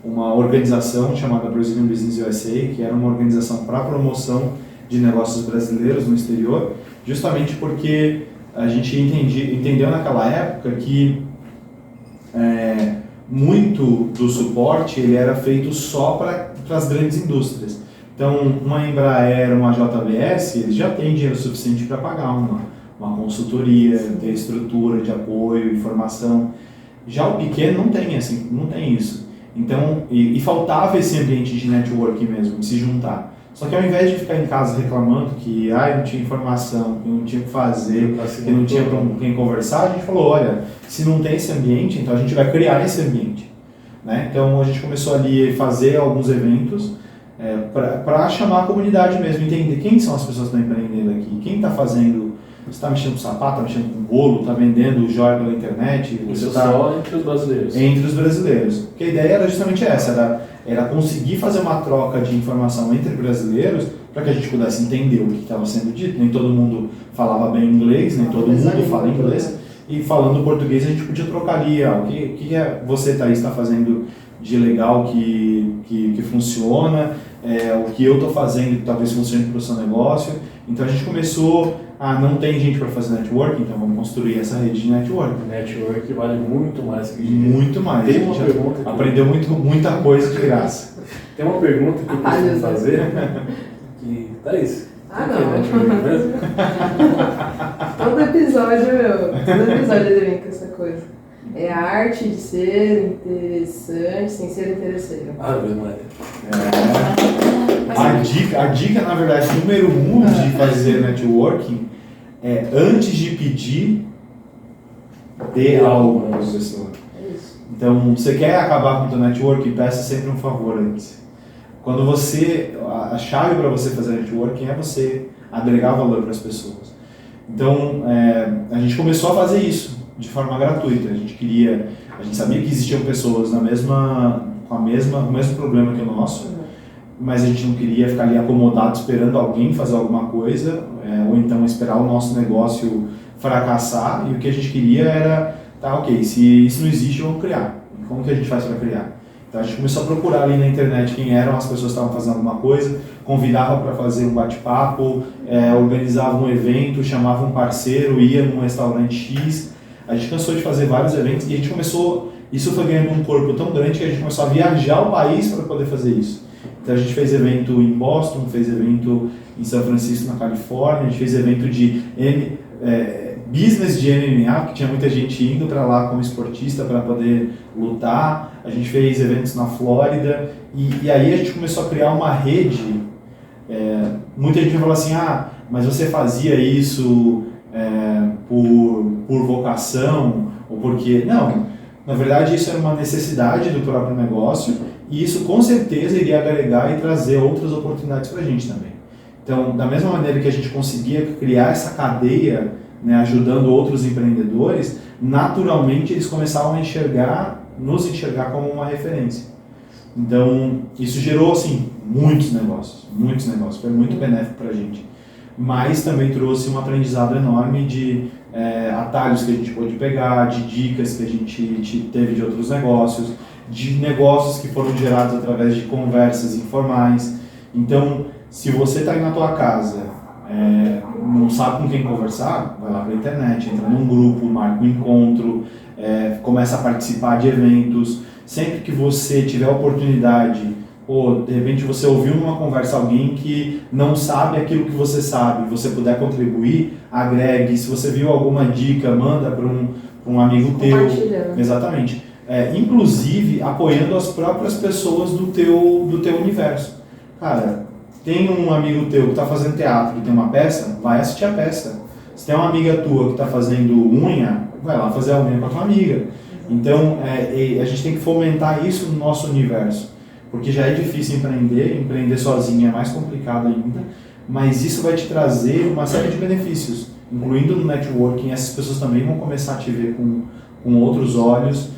uma organização chamada Brazilian Business USA, que era uma organização para promoção de negócios brasileiros no exterior, justamente porque a gente entendeu naquela época que muito do suporte ele era feito só para as grandes indústrias. Então, uma Embraer, uma JBS, eles já têm dinheiro suficiente para pagar uma consultoria, ter estrutura de apoio, informação. Já o pequeno não tem isso. Então, e faltava esse ambiente de networking mesmo, de se juntar. Só que ao invés de ficar em casa reclamando que não tinha informação, que não tinha o que fazer, que não tinha com quem conversar, a gente falou, olha, se não tem esse ambiente, então a gente vai criar esse ambiente. Né? Então a gente começou ali a fazer alguns eventos para chamar a comunidade mesmo, entender quem são as pessoas que estão empreendendo aqui, quem está fazendo, você está mexendo com sapato, está mexendo com bolo, está vendendo joia pela internet. Isso só entre os brasileiros. Entre os brasileiros. Porque a ideia era justamente essa, era conseguir fazer uma troca de informação entre brasileiros para que a gente pudesse entender o que estava sendo dito. Nem todo mundo falava bem inglês, nem todo mundo fala inglês. E falando português a gente podia trocar ali, o que você, Thaís, está fazendo de legal que funciona, o que eu estou fazendo que talvez funcione para o seu negócio. Então a gente começou não tem gente para fazer network, então vamos construir essa rede de network. Network vale muito mais que dinheiro. Muito mais. Tem uma pergunta que aprendeu muita coisa de graça. Tem uma pergunta que eu preciso fazer. Thaís, não. network mesmo? Todo episódio ele vem com essa coisa. É a arte de ser interessante sem ser interesseiro. A dica, na verdade, número 1 de fazer networking é antes de pedir, dê algo para a pessoa. Então, você quer acabar com o seu networking, peça sempre um favor antes. Quando a chave para você fazer networking é você agregar valor para as pessoas. Então, a gente começou a fazer isso de forma gratuita. A gente sabia que existiam pessoas com o mesmo problema que o nosso, mas a gente não queria ficar ali acomodado esperando alguém fazer alguma coisa, ou então esperar o nosso negócio fracassar, e o que a gente queria era, ok, se isso não existe, vamos criar. Como que a gente faz para criar? Então a gente começou a procurar ali na internet quem eram as pessoas que estavam fazendo alguma coisa, convidava para fazer um bate-papo, organizava um evento, chamava um parceiro, ia num restaurante X. A gente cansou de fazer vários eventos e a gente começou, isso foi ganhando um corpo tão grande que a gente começou a viajar o país para poder fazer isso. Então a gente fez evento em Boston, fez evento em São Francisco, na Califórnia, a gente fez evento de business de MMA, porque tinha muita gente indo para lá como esportista para poder lutar. A gente fez eventos na Flórida e aí a gente começou a criar uma rede. Muita gente falou assim, mas você fazia isso por vocação ou porque... Não, na verdade isso era uma necessidade do próprio negócio e isso com certeza iria agregar e trazer outras oportunidades para a gente também. Então, da mesma maneira que a gente conseguia criar essa cadeia, né, ajudando outros empreendedores, naturalmente eles começavam a nos enxergar como uma referência. Então, isso gerou, assim, muitos negócios, foi muito benéfico para a gente. Mas também trouxe um aprendizado enorme de atalhos que a gente pôde pegar, de dicas que a gente teve de outros negócios, de negócios que foram gerados através de conversas informais. Então, se você está aí na tua casa, não sabe com quem conversar, vai lá para a internet, entra num grupo, marca um encontro, começa a participar de eventos. Sempre que você tiver a oportunidade, ou de repente você ouviu numa conversa alguém que não sabe aquilo que você sabe, você puder contribuir, agregue. Se você viu alguma dica, manda para um amigo teu. Exatamente. Inclusive apoiando as próprias pessoas do teu universo. Cara, tem um amigo teu que está fazendo teatro e tem uma peça, vai assistir a peça. Se tem uma amiga tua que está fazendo unha, vai lá fazer a unha com a tua amiga. Então, a gente tem que fomentar isso no nosso universo, porque já é difícil empreender sozinho é mais complicado ainda, mas isso vai te trazer uma série de benefícios, incluindo no networking. Essas pessoas também vão começar a te ver com outros olhos,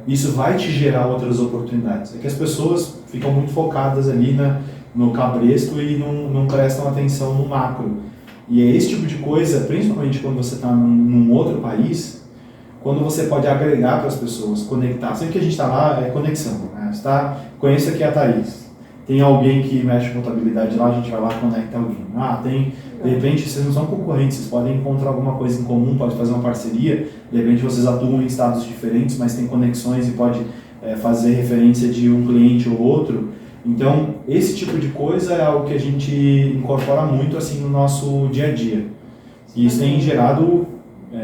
isso vai te gerar outras oportunidades. É que as pessoas ficam muito focadas ali no cabresto e não prestam atenção no macro. E é esse tipo de coisa, principalmente quando você está num outro país, quando você pode agregar para as pessoas, conectar. Sempre que a gente está lá, é conexão. Né? Conheço aqui a Thaís. Tem alguém que mexe com contabilidade lá, a gente vai lá e conecta alguém. De repente, vocês não são concorrentes, vocês podem encontrar alguma coisa em comum, pode fazer uma parceria. De repente, vocês atuam em estados diferentes, mas tem conexões e pode fazer referência de um cliente ou outro. Então, esse tipo de coisa é algo que a gente incorpora muito assim no nosso dia a dia. E isso tem gerado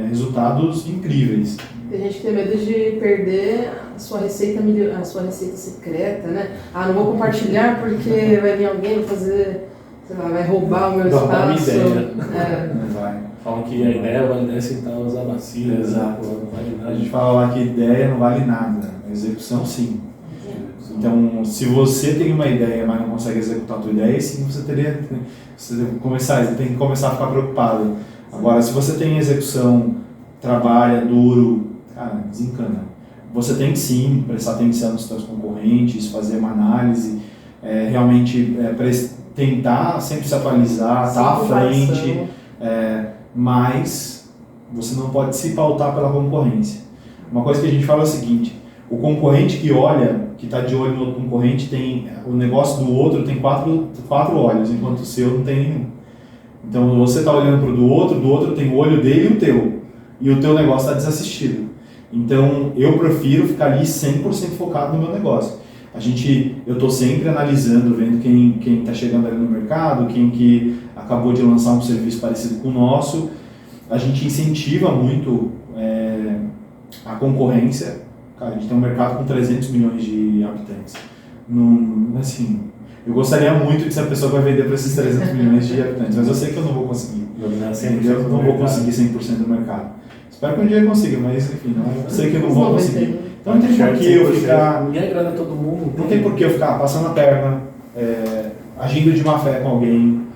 resultados incríveis. Tem gente que tem medo de perder a sua receita secreta, né? Não vou compartilhar porque vai vir alguém fazer, sei lá, vai roubar o meu espaço. Roubar minha ideia. Vai. Falam que a ideia vale 10 centavos a bacia. Exato. Não vale nada. A gente fala lá que ideia não vale nada, a execução sim. Então, se você tem uma ideia, mas não consegue executar a tua ideia, sim, você tem que começar a ficar preocupado. Agora, se você tem execução, trabalha duro, cara, desencana. Você tem que sim prestar atenção nos seus concorrentes, fazer uma análise, realmente tentar sempre se atualizar, estar à frente, mas você não pode se pautar pela concorrência. Uma coisa que a gente fala é o seguinte: o concorrente que olha, que está de olho no outro concorrente, o negócio do outro tem quatro olhos, enquanto o seu não tem nenhum. Então você está olhando para o do outro tem o olho dele e o teu. E o teu negócio está desassistido. Então eu prefiro ficar ali 100% focado no meu negócio. Eu estou sempre analisando, vendo quem está chegando ali no mercado, quem que acabou de lançar um serviço parecido com o nosso. A gente incentiva muito a concorrência. Cara, a gente tem um mercado com 300 milhões de habitantes. Assim, eu gostaria muito de ser a pessoa que vai vender para esses 300 milhões de habitantes, mas eu sei que eu não vou conseguir. Eu não vou conseguir 100% do mercado. Espero que um dia eu consiga, mas enfim, sei que eu não vou conseguir. Então não tem por que eu ficar... Ninguém agrada todo mundo. Não tem por que eu ficar passando a perna, agindo de má fé com alguém,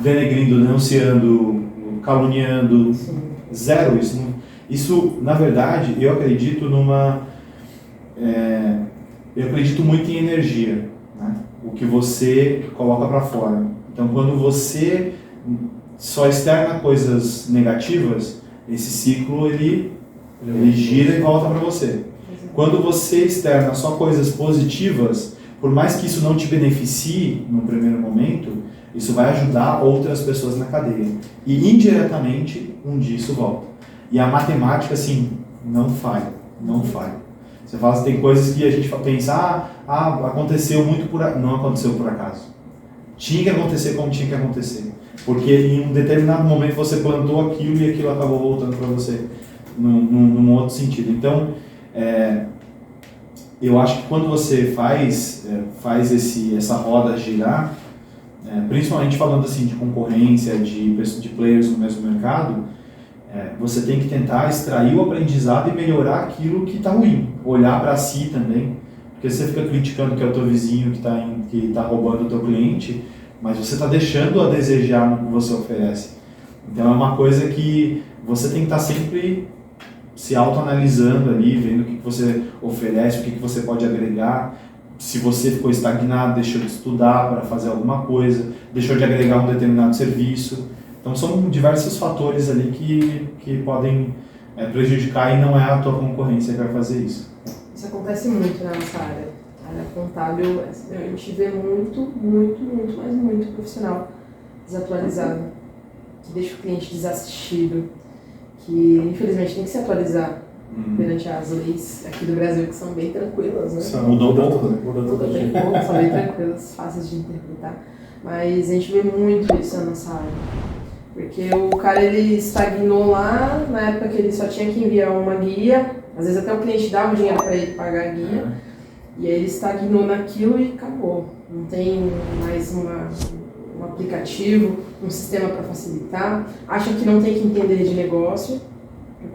denegrindo, denunciando, caluniando. Sim. Zero isso. Isso, na verdade, eu acredito eu acredito muito em energia, né? O que você coloca para fora. Então, quando você só externa coisas negativas, esse ciclo ele gira e volta para você. Quando você externa só coisas positivas, por mais que isso não te beneficie no primeiro momento, isso vai ajudar outras pessoas na cadeia. E indiretamente, um dia isso volta. E a matemática, assim, não falha. Você fala, tem coisas que a gente pensa, aconteceu muito não aconteceu por acaso. Tinha que acontecer como tinha que acontecer. Porque em um determinado momento você plantou aquilo e aquilo acabou voltando para você num outro sentido. Então, eu acho que quando você faz essa roda girar, principalmente falando assim de concorrência, de players no mesmo mercado, você tem que tentar extrair o aprendizado e melhorar aquilo que está ruim. Olhar para si também, porque você fica criticando que é o teu vizinho que está roubando o teu cliente, mas você está deixando a desejar no que você oferece. Então é uma coisa que você tem que estar sempre se autoanalisando ali, vendo o que você oferece, o que você pode agregar. Se você ficou estagnado, deixou de estudar para fazer alguma coisa, deixou de agregar um determinado serviço. Então são diversos fatores ali que podem prejudicar, e não é a tua concorrência que vai fazer isso. Isso acontece muito na nossa área. A área contábil, a gente vê muito, mas muito profissional desatualizado, que deixa o cliente desassistido, que infelizmente tem que se atualizar perante as leis aqui do Brasil, que são bem tranquilas, né? Mudou pouco, né? Mudou bem pouco, são bem tranquilas, fáceis de interpretar. Mas a gente vê muito isso na nossa área. Porque o cara, ele estagnou lá, na época que ele só tinha que enviar uma guia, às vezes até o cliente dava o dinheiro para ele pagar a guia, e aí ele estagnou naquilo e acabou. Não tem mais um aplicativo, um sistema para facilitar. Acha que não tem que entender de negócio,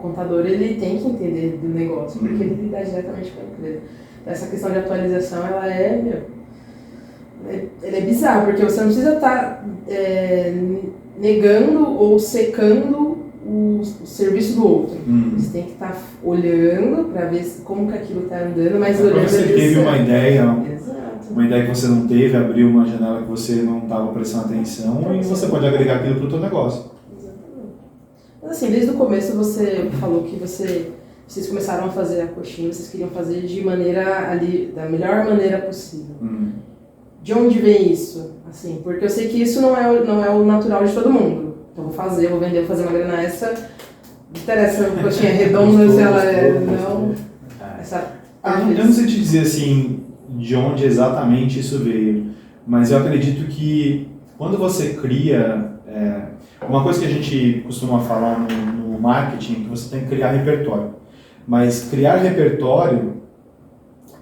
contador ele tem que entender do negócio, porque ele lida diretamente com a empresa. Essa questão de atualização, ela é bizarra, porque você não precisa estar negando ou secando o serviço do outro. Você tem que estar olhando para ver como que aquilo está andando, mas olhando... Você teve uma ideia, Exato. uma ideia que você não teve, abriu uma janela que você não estava prestando atenção e você pode agregar aquilo para o teu negócio. Exatamente. Mas assim, desde o começo você falou que vocês começaram a fazer a coxinha, vocês queriam fazer de maneira ali, da melhor maneira possível. De onde vem isso? Assim, porque eu sei que isso não é o natural de todo mundo. Então vou vender, vou fazer uma grana extra. Não interessa a coxinha redonda, se ela não... Eu não sei te dizer assim, de onde exatamente isso veio, mas eu acredito que quando você cria... uma coisa que a gente costuma falar no marketing é que você tem que criar repertório. Mas criar repertório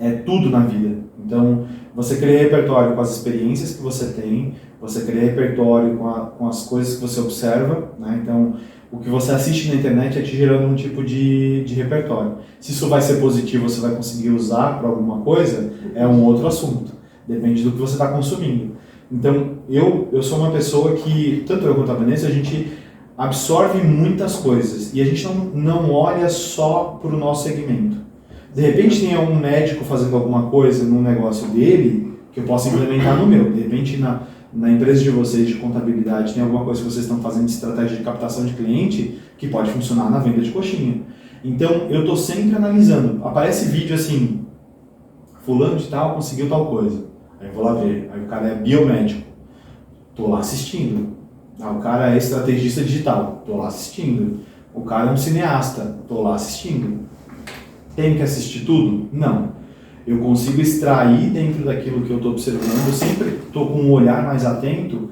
é tudo na vida. Então, você cria repertório com as experiências que você tem, você cria repertório com as coisas que você observa, né? Então, o que você assiste na internet é te gerando um tipo de repertório. Se isso vai ser positivo, você vai conseguir usar para alguma coisa, é um outro assunto. Depende do que você está consumindo. Então, eu sou uma pessoa que, tanto eu quanto a Vanessa, a gente absorve muitas coisas e a gente não olha só para o nosso segmento. De repente tem algum médico fazendo alguma coisa no negócio dele que eu possa implementar no meu. De repente na empresa de vocês de contabilidade tem alguma coisa que vocês estão fazendo de estratégia de captação de cliente que pode funcionar na venda de coxinha. Então eu estou sempre analisando. Aparece vídeo assim, fulano de tal conseguiu tal coisa. Aí eu vou lá ver. Aí o cara é biomédico. Estou lá assistindo. Ah, o cara é estrategista digital. Estou lá assistindo. O cara é um cineasta. Estou lá assistindo. Tenho que assistir tudo? Não. Eu consigo extrair dentro daquilo que eu estou observando. Eu sempre estou com um olhar mais atento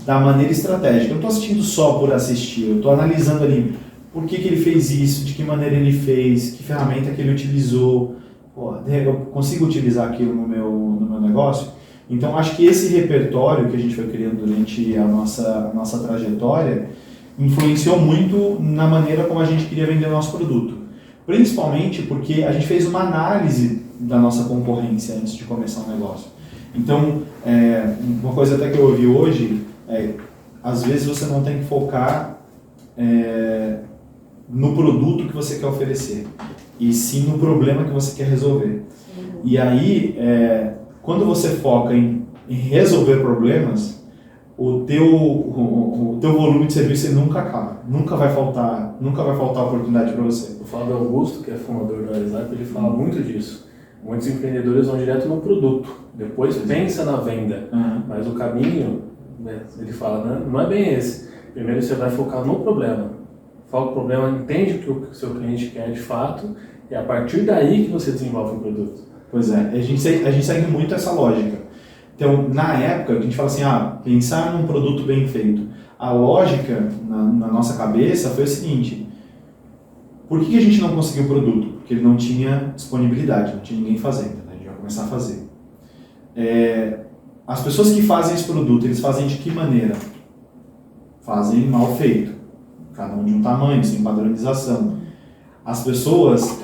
da maneira estratégica. Eu não estou assistindo só por assistir. Eu estou analisando ali por que ele fez isso, de que maneira ele fez, que ferramenta que ele utilizou. Pô, eu consigo utilizar aquilo no meu negócio? Então, acho que esse repertório que a gente foi criando durante a nossa trajetória influenciou muito na maneira como a gente queria vender o nosso produto. Principalmente porque a gente fez uma análise da nossa concorrência antes de começar o negócio. Então, uma coisa até que eu ouvi hoje às vezes você não tem que focar no produto que você quer oferecer, e sim no problema que você quer resolver. E aí, quando você foca em resolver problemas, o teu volume de serviço nunca acaba, nunca vai faltar oportunidade para você. O Fábio Augusto, que é fundador do WhatsApp, ele fala muito disso. Muitos empreendedores vão direto no produto, depois pensa na venda, mas o caminho, ele fala, não é bem esse. Primeiro você vai focar no problema, foca no problema, entende o que o seu cliente quer de fato, e é a partir daí que você desenvolve o produto. Pois é, a gente segue muito essa lógica. Então, na época, a gente fala assim, pensar num produto bem feito. A lógica na nossa cabeça foi o seguinte: por que a gente não conseguiu o produto? Porque ele não tinha disponibilidade, não tinha ninguém fazendo, né? A gente vai começar a fazer. As pessoas que fazem esse produto, eles fazem de que maneira? Fazem mal feito, cada um de um tamanho, sem padronização. As pessoas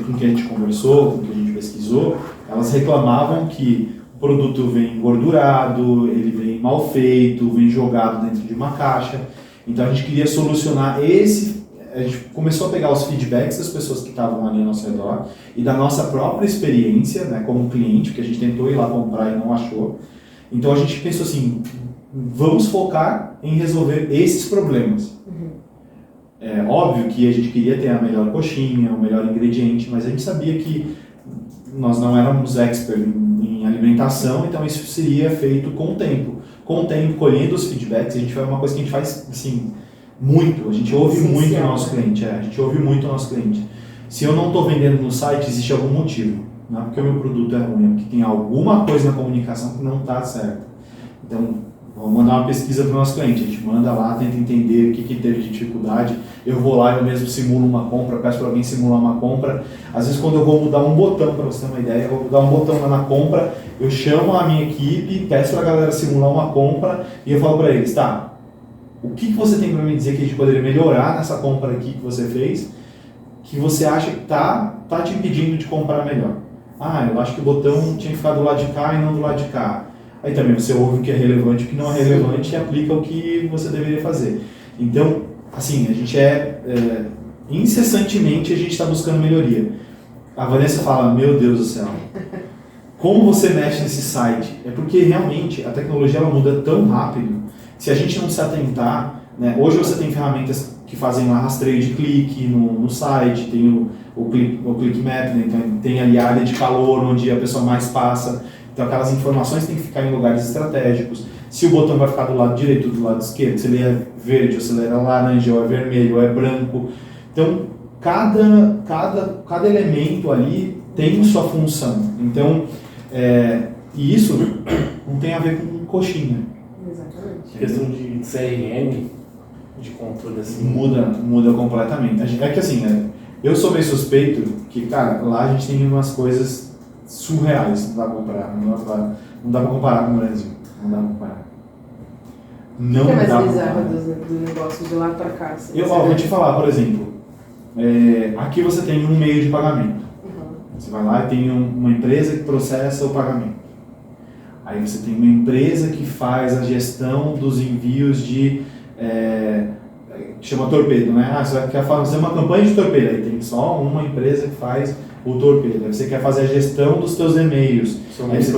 com quem a gente conversou, com quem a gente pesquisou, elas reclamavam que o produto vem engordurado, ele vem mal feito, vem jogado dentro de uma caixa. Então a gente queria solucionar a gente começou a pegar os feedbacks das pessoas que estavam ali ao nosso redor e da nossa própria experiência, né, como cliente, que a gente tentou ir lá comprar e não achou. Então a gente pensou assim, vamos focar em resolver esses problemas. É óbvio que a gente queria ter a melhor coxinha, o melhor ingrediente, mas a gente sabia que nós não éramos expert em alimentação, então isso seria feito com o tempo. Com o tempo, colhendo os feedbacks, é uma coisa que a gente faz assim, muito, a gente ouve muito o nosso cliente. A gente ouve muito o nosso cliente. Se eu não estou vendendo no site, existe algum motivo. Não é porque o meu produto é ruim, é porque tem alguma coisa na comunicação que não está certa. Então, vamos mandar uma pesquisa para o nosso cliente. A gente manda lá, tenta entender o que teve de dificuldade. Eu vou lá, eu mesmo simulo uma compra, peço para alguém simular uma compra. Às vezes, quando eu vou mudar um botão, para você ter uma ideia, eu vou mudar um botão lá na compra, eu chamo a minha equipe, peço para a galera simular uma compra e eu falo para eles, tá, O que você tem para me dizer que a gente poderia melhorar nessa compra aqui que você fez, que você acha que tá te impedindo de comprar melhor? Ah, eu acho que o botão tinha que ficar do lado de cá e não do lado de cá. Aí também você ouve o que é relevante e o que não é relevante e aplica o que você deveria fazer. Então, assim, a gente incessantemente a gente está buscando melhoria. A Vanessa fala, meu Deus do céu, como você mexe nesse site? É porque realmente a tecnologia ela muda tão rápido, se a gente não se atentar, né? Hoje você tem ferramentas que fazem lá rastreio de clique no site, tem o click map, né? Então tem ali a área de calor onde a pessoa mais passa, então aquelas informações têm que ficar em lugares estratégicos. Se o botão vai ficar do lado direito ou do lado esquerdo, se ele é verde ou se ele é laranja ou é vermelho ou é branco. Então cada elemento ali tem sua função. Então e isso não tem a ver com coxinha. Exatamente. Questão de CRM, de controle assim. Muda completamente. É que assim, eu sou meio suspeito que, cara, lá a gente tem umas coisas surreais, não dá pra comparar. Não dá pra comparar com o Brasil. Não dá pra comparar. O que é mais bizarro do negócio de lá pra cá? Assim, vou te falar, por exemplo, aqui você tem um meio de pagamento. Você vai lá e tem uma empresa que processa o pagamento. Aí você tem uma empresa que faz a gestão dos envios de... chama torpedo, né? Você quer fazer uma campanha de torpedo, aí tem só uma empresa que faz o torpedo. Aí você quer fazer a gestão dos teus e-mails. Aí você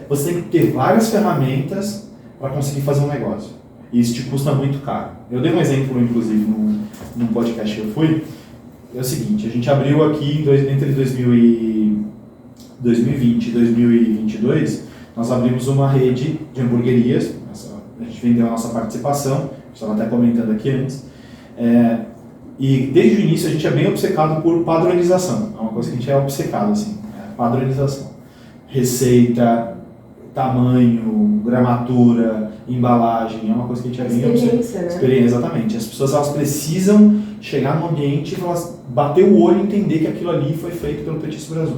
você tem que ter várias ferramentas para conseguir fazer um negócio. E isso te custa muito caro. Eu dei um exemplo, inclusive, num podcast que eu fui. É o seguinte, a gente abriu aqui entre 2020 e 2022, nós abrimos uma rede de hamburguerias, a gente vendeu a nossa participação, estava até comentando aqui antes, e desde o início a gente é bem obcecado por padronização, é uma coisa que a gente é obcecado, assim, padronização. Receita, tamanho, gramatura, embalagem, é uma coisa que a gente é bem obcecado. Né? Experiência, exatamente. As pessoas elas precisam chegar no ambiente e bater o olho e entender que aquilo ali foi feito pelo Petisco Brasil.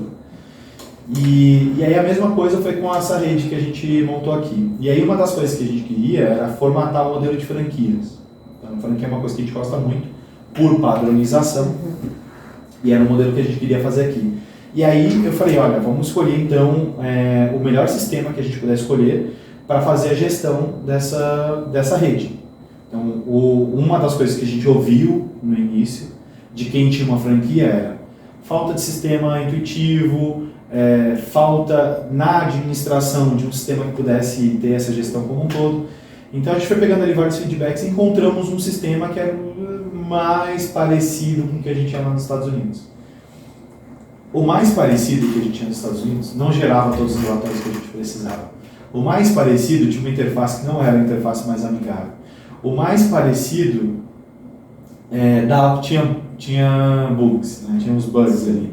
E aí a mesma coisa foi com essa rede que a gente montou aqui. E aí uma das coisas que a gente queria era formatar o modelo de franquias. Então, a franquia é uma coisa que a gente gosta muito, por padronização, e era o modelo que a gente queria fazer aqui. E aí eu falei, olha, vamos escolher então o melhor sistema que a gente puder escolher para fazer a gestão dessa rede. Então, uma das coisas que a gente ouviu no início, de quem tinha uma franquia, era falta de sistema intuitivo, falta na administração de um sistema que pudesse ter essa gestão como um todo. Então a gente foi pegando ali vários feedbacks e encontramos um sistema que era mais parecido com o que a gente tinha lá nos Estados Unidos. O mais parecido que a gente tinha nos Estados Unidos não gerava todos os relatórios que a gente precisava. O mais parecido tinha uma interface que não era a interface mais amigável. O mais parecido tinha bugs, né? Tinha uns bugs ali,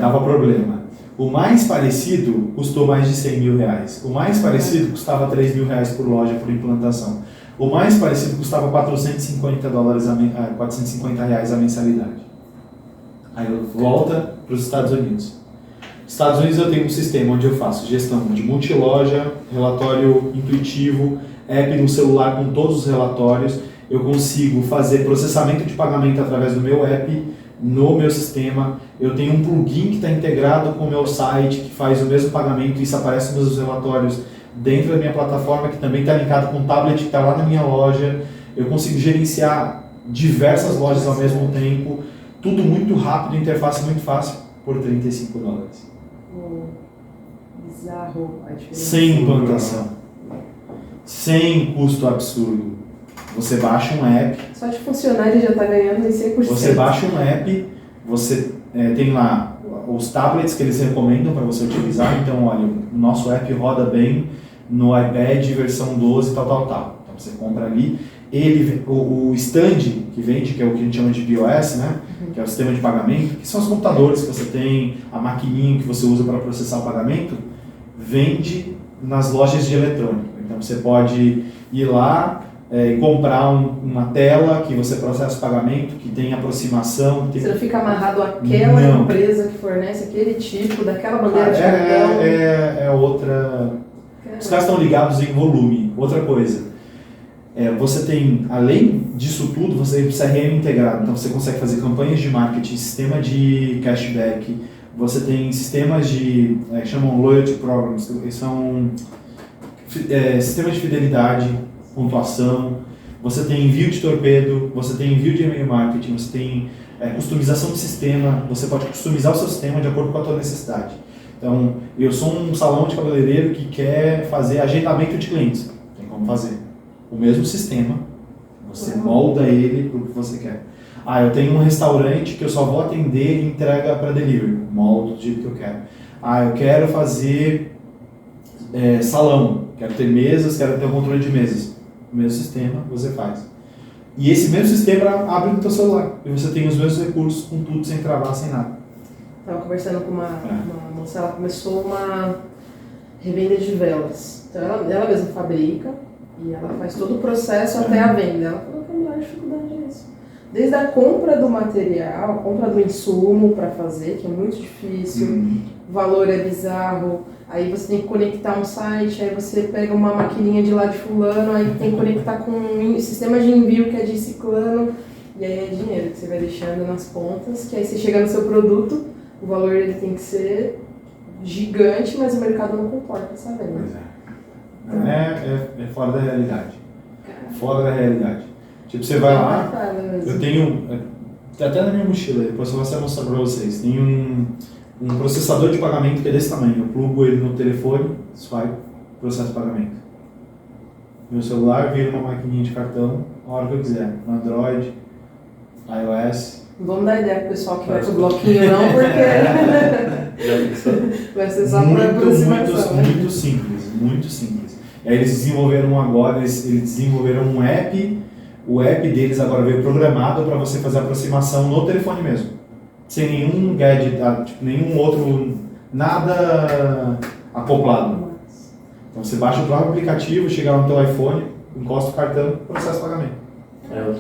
dava problema. O mais parecido custou mais de 100 mil reais. O mais parecido custava 3 mil reais por loja por implantação. O mais parecido custava $450 a mensalidade. Aí eu volta para os Estados Unidos. Nos Estados Unidos eu tenho um sistema onde eu faço gestão de multiloja, relatório intuitivo, app no celular com todos os relatórios. Eu consigo fazer processamento de pagamento através do meu app, no meu sistema. Eu tenho um plugin que está integrado com o meu site, que faz o mesmo pagamento, e isso aparece nos meus relatórios dentro da minha plataforma, que também está linkado com um tablet que está lá na minha loja. Eu consigo gerenciar diversas lojas ao mesmo tempo, tudo muito rápido, interface muito fácil, por $35. Bizarro a diferença. Sem implantação, sem custo absurdo. Você baixa um app. Só de funcionar ele já está ganhando em 100%. Você baixa um app, você tem lá os tablets que eles recomendam para você utilizar. Então, olha, o nosso app roda bem no iPad versão 12, tal. Então você compra ali. O stand que vende, que é o que a gente chama de POS, né? Que é o sistema de pagamento, que são os computadores que você tem, a maquininha que você usa para processar o pagamento, vende nas lojas de eletrônico. Então você pode ir lá e comprar uma tela que você processa o pagamento, que tem aproximação. Você não fica amarrado àquela empresa que fornece aquele tipo, daquela bandeira de cartão. É outra... Os caras estão ligados em volume. Outra coisa. Você tem, além disso tudo, você tem o CRM integrado, então você consegue fazer campanhas de marketing, sistema de cashback, você tem sistemas que chamam loyalty programs, que são sistemas de fidelidade, pontuação, você tem envio de torpedo, você tem envio de e-mail marketing, você tem customização de sistema, você pode customizar o seu sistema de acordo com a tua necessidade. Então, eu sou um salão de cabeleireiro que quer fazer agendamento de clientes, tem como fazer. O mesmo sistema, você molda ele para o que você quer. Eu tenho um restaurante que eu só vou atender e entrega para delivery, moldo do jeito que eu quero. Eu quero fazer salão, quero ter mesas, quero ter um controle de mesas. O mesmo sistema você faz. E esse mesmo sistema abre no teu celular. E você tem os mesmos recursos com tudo, sem travar, sem nada. Estava conversando com uma moça, ela começou uma revenda de velas. Então ela mesma fabrica e ela faz todo o processo até a venda. Ela falou que a maior dificuldade é isso. Desde a compra do material, a compra do insumo para fazer, que é muito difícil, o valor é bizarro, aí você tem que conectar um site, aí você pega uma maquininha de lá de fulano, aí tem que conectar com um sistema de envio que é de ciclano, e aí é dinheiro que você vai deixando nas pontas, que aí você chega no seu produto, o valor ele tem que ser gigante, mas o mercado não comporta essa venda. Pois é fora da realidade. Fora da realidade. Tipo, você vai lá, eu tenho, até na minha mochila, depois eu vou mostrar pra vocês, tem um processador de pagamento que é desse tamanho, eu plugo ele no telefone, swipe, processo de pagamento. Meu celular vira uma maquininha de cartão, a hora que eu quiser, no Android, iOS. Não vamos dar ideia pro pessoal que vai pro bloquinho não, porque vai ser só por aproximação. Muito simples, muito simples. E aí eles desenvolveram agora, eles desenvolveram um app. O app deles agora veio programado para você fazer a aproximação no telefone mesmo. Sem nenhum gadget, tipo, nenhum outro, nada acoplado. Então você baixa o próprio aplicativo, chega lá no teu iPhone, encosta o cartão, processa o pagamento.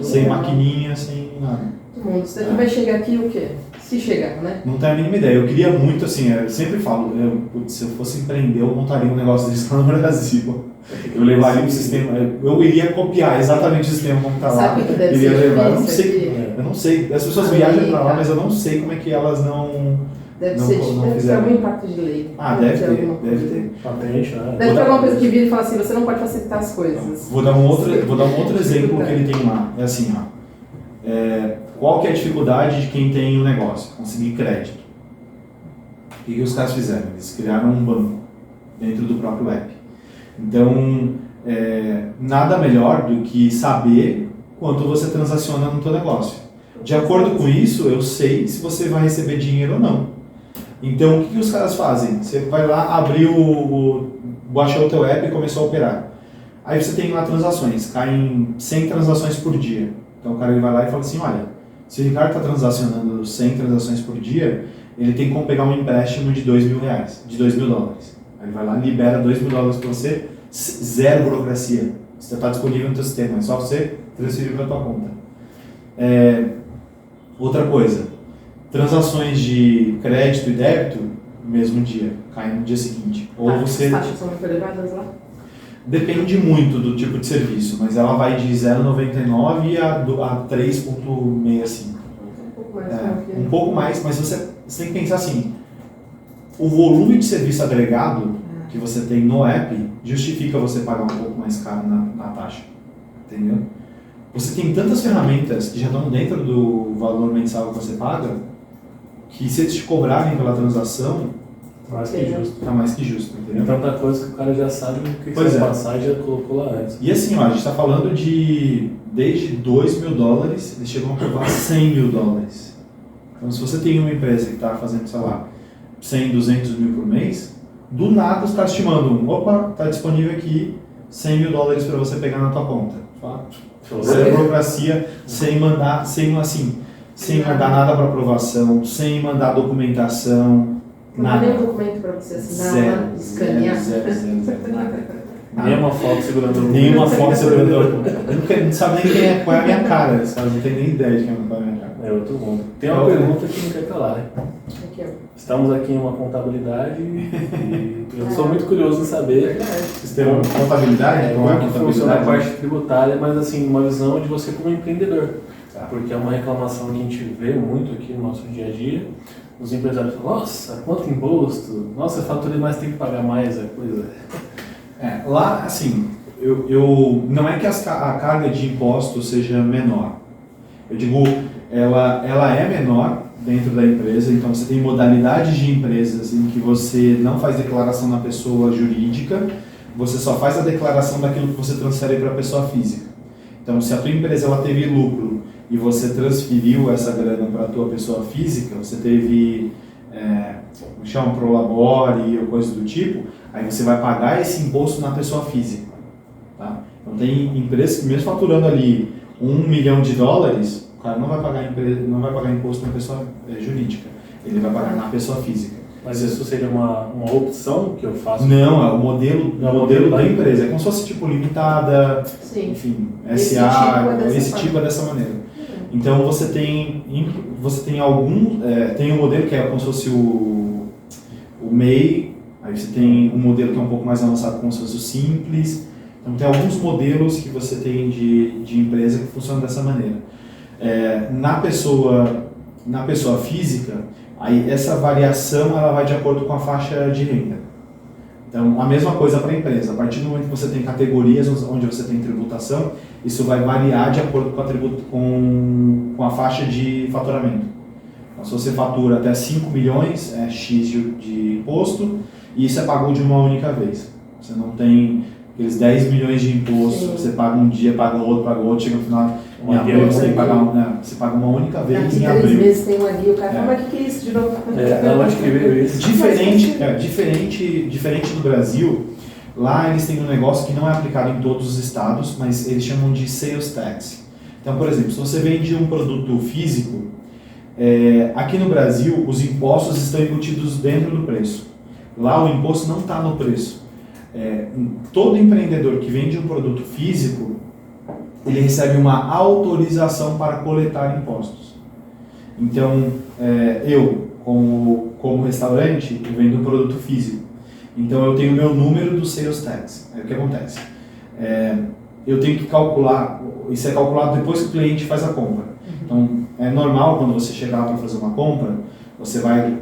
Sem maquininha, sem nada. Isso daqui vai chegar aqui o quê? Se chegar, né? Não tenho a mínima ideia. Eu queria muito, assim, eu sempre falo, se eu fosse empreender, eu montaria um negócio desse lá no Brasil. Eu levaria um sistema, eu iria copiar exatamente o sistema como está lá. Sabe o que deve ser levar. Eu não sei. As pessoas viajam para lá, mas eu não sei como é que elas não. Deve ter algum impacto de lei. Deve ter. Patente, né? Deve ter alguma coisa que vira e fala assim, você não pode facilitar as coisas. Vou dar um outro exemplo que ele tem lá. É assim, qual que é a dificuldade de quem tem um negócio? Conseguir crédito. O que os caras fizeram? Eles criaram um banco dentro do próprio app. Então, nada melhor do que saber quanto você transaciona no teu negócio. De acordo com isso, eu sei se você vai receber dinheiro ou não. Então, o que os caras fazem? Você vai lá, baixou o teu app e começou a operar. Aí você tem lá transações, caem 100 transações por dia. Então, o cara ele vai lá e fala assim, olha, se o Ricardo está transacionando 100 transações por dia, ele tem como pegar um empréstimo de R$2.000, de $2.000. Aí vai lá e libera $2.000 para você, zero burocracia. Você está disponível no teu sistema, é só você transferir para a tua conta. Outra coisa, transações de crédito e débito no mesmo dia, caem no dia seguinte. Ou você... As taxas são muito elevadas lá? Depende muito do tipo de serviço, mas ela vai de 0,99 a 3,65. Um pouco mais, mas você tem que pensar assim, o volume de serviço agregado que você tem no app justifica você pagar um pouco mais caro na taxa, entendeu? Você tem tantas ferramentas que já estão dentro do valor mensal que você paga, que se eles te cobrarem pela transação, tá mais que justo, entendeu? Então tá coisa que o cara já sabe o que você vai passar e já colocou lá antes. E assim, a gente está falando de desde $2.000, eles chegam a cobrar $100.000. Então se você tem uma empresa que está fazendo, sei lá, 100, 200 mil por mês, do nada os caras te mandam, opa, está disponível aqui $100.000 para você pegar na tua conta. Sem burocracia, sem mandar nada para aprovação, sem mandar documentação, não nada. tem documento para você assinar, escanear. Zero, Nenhuma foto segurando o Nenhuma foto segurando o não sabe nem qual é a minha cara, sabe? Não tem nem ideia de qual é a minha cara. É outro mundo. Tem uma pergunta que não quer calar, né? Estamos aqui em uma contabilidade e eu sou muito curioso em saber Sistema de contabilidade? como é que funciona a parte tributária, mas assim, uma visão de você como empreendedor. Porque é uma reclamação que a gente vê muito aqui no nosso dia a dia. Os empresários falam, nossa, quanto imposto? Nossa, eu faturei mais, tem que pagar mais, a coisa. Lá, assim, não é que a carga de imposto seja menor. Eu digo, ela é menor dentro da empresa, então você tem modalidades de empresas em que você não faz declaração na pessoa jurídica, você só faz a declaração daquilo que você transfere para a pessoa física. Então, se a tua empresa ela teve lucro e você transferiu essa grana para a tua pessoa física, você teve um prolabore ou coisa do tipo, aí você vai pagar esse imposto na pessoa física. Tá? Então tem empresas que mesmo faturando ali $1 milhão, o cara não vai pagar imposto na pessoa jurídica, ele vai pagar na pessoa física. Mas isso seria uma opção que eu faço? Não, é o modelo da empresa. É como se fosse tipo limitada, Sim. enfim, SA, esse tipo é dessa maneira. Então você tem tem um modelo que é como se fosse o MEI, aí você tem um modelo que é um pouco mais avançado como se fosse o Simples. Então tem alguns modelos que você tem de empresa que funcionam dessa maneira. Na pessoa física, aí essa variação ela vai de acordo com a faixa de renda. Então, a mesma coisa para a empresa. A partir do momento que você tem categorias onde você tem tributação, isso vai variar de acordo com a faixa de faturamento. Então, se você fatura até 5 milhões, é X de imposto, e isso é pago de uma única vez. Você não tem aqueles 10 milhões de imposto, você paga um dia, paga outro, chega no final, em abril você tem que pagar, você paga uma única vez em abril. 3 meses tem um ali, o cara fala, mas o que é isso de novo? Onde que veio isso? Diferente do Brasil, lá eles têm um negócio que não é aplicado em todos os estados, mas eles chamam de sales tax. Então, por exemplo, se você vende um produto físico, aqui no Brasil os impostos estão embutidos dentro do preço. Lá o imposto não está no preço. Todo empreendedor que vende um produto físico, ele recebe uma autorização para coletar impostos. Então, eu, como restaurante, eu vendo um produto físico. Então, eu tenho o meu número do sales tax. Aí o que acontece? Eu tenho que calcular, isso é calculado depois que o cliente faz a compra. Então, é normal quando você chegar para fazer uma compra, você vai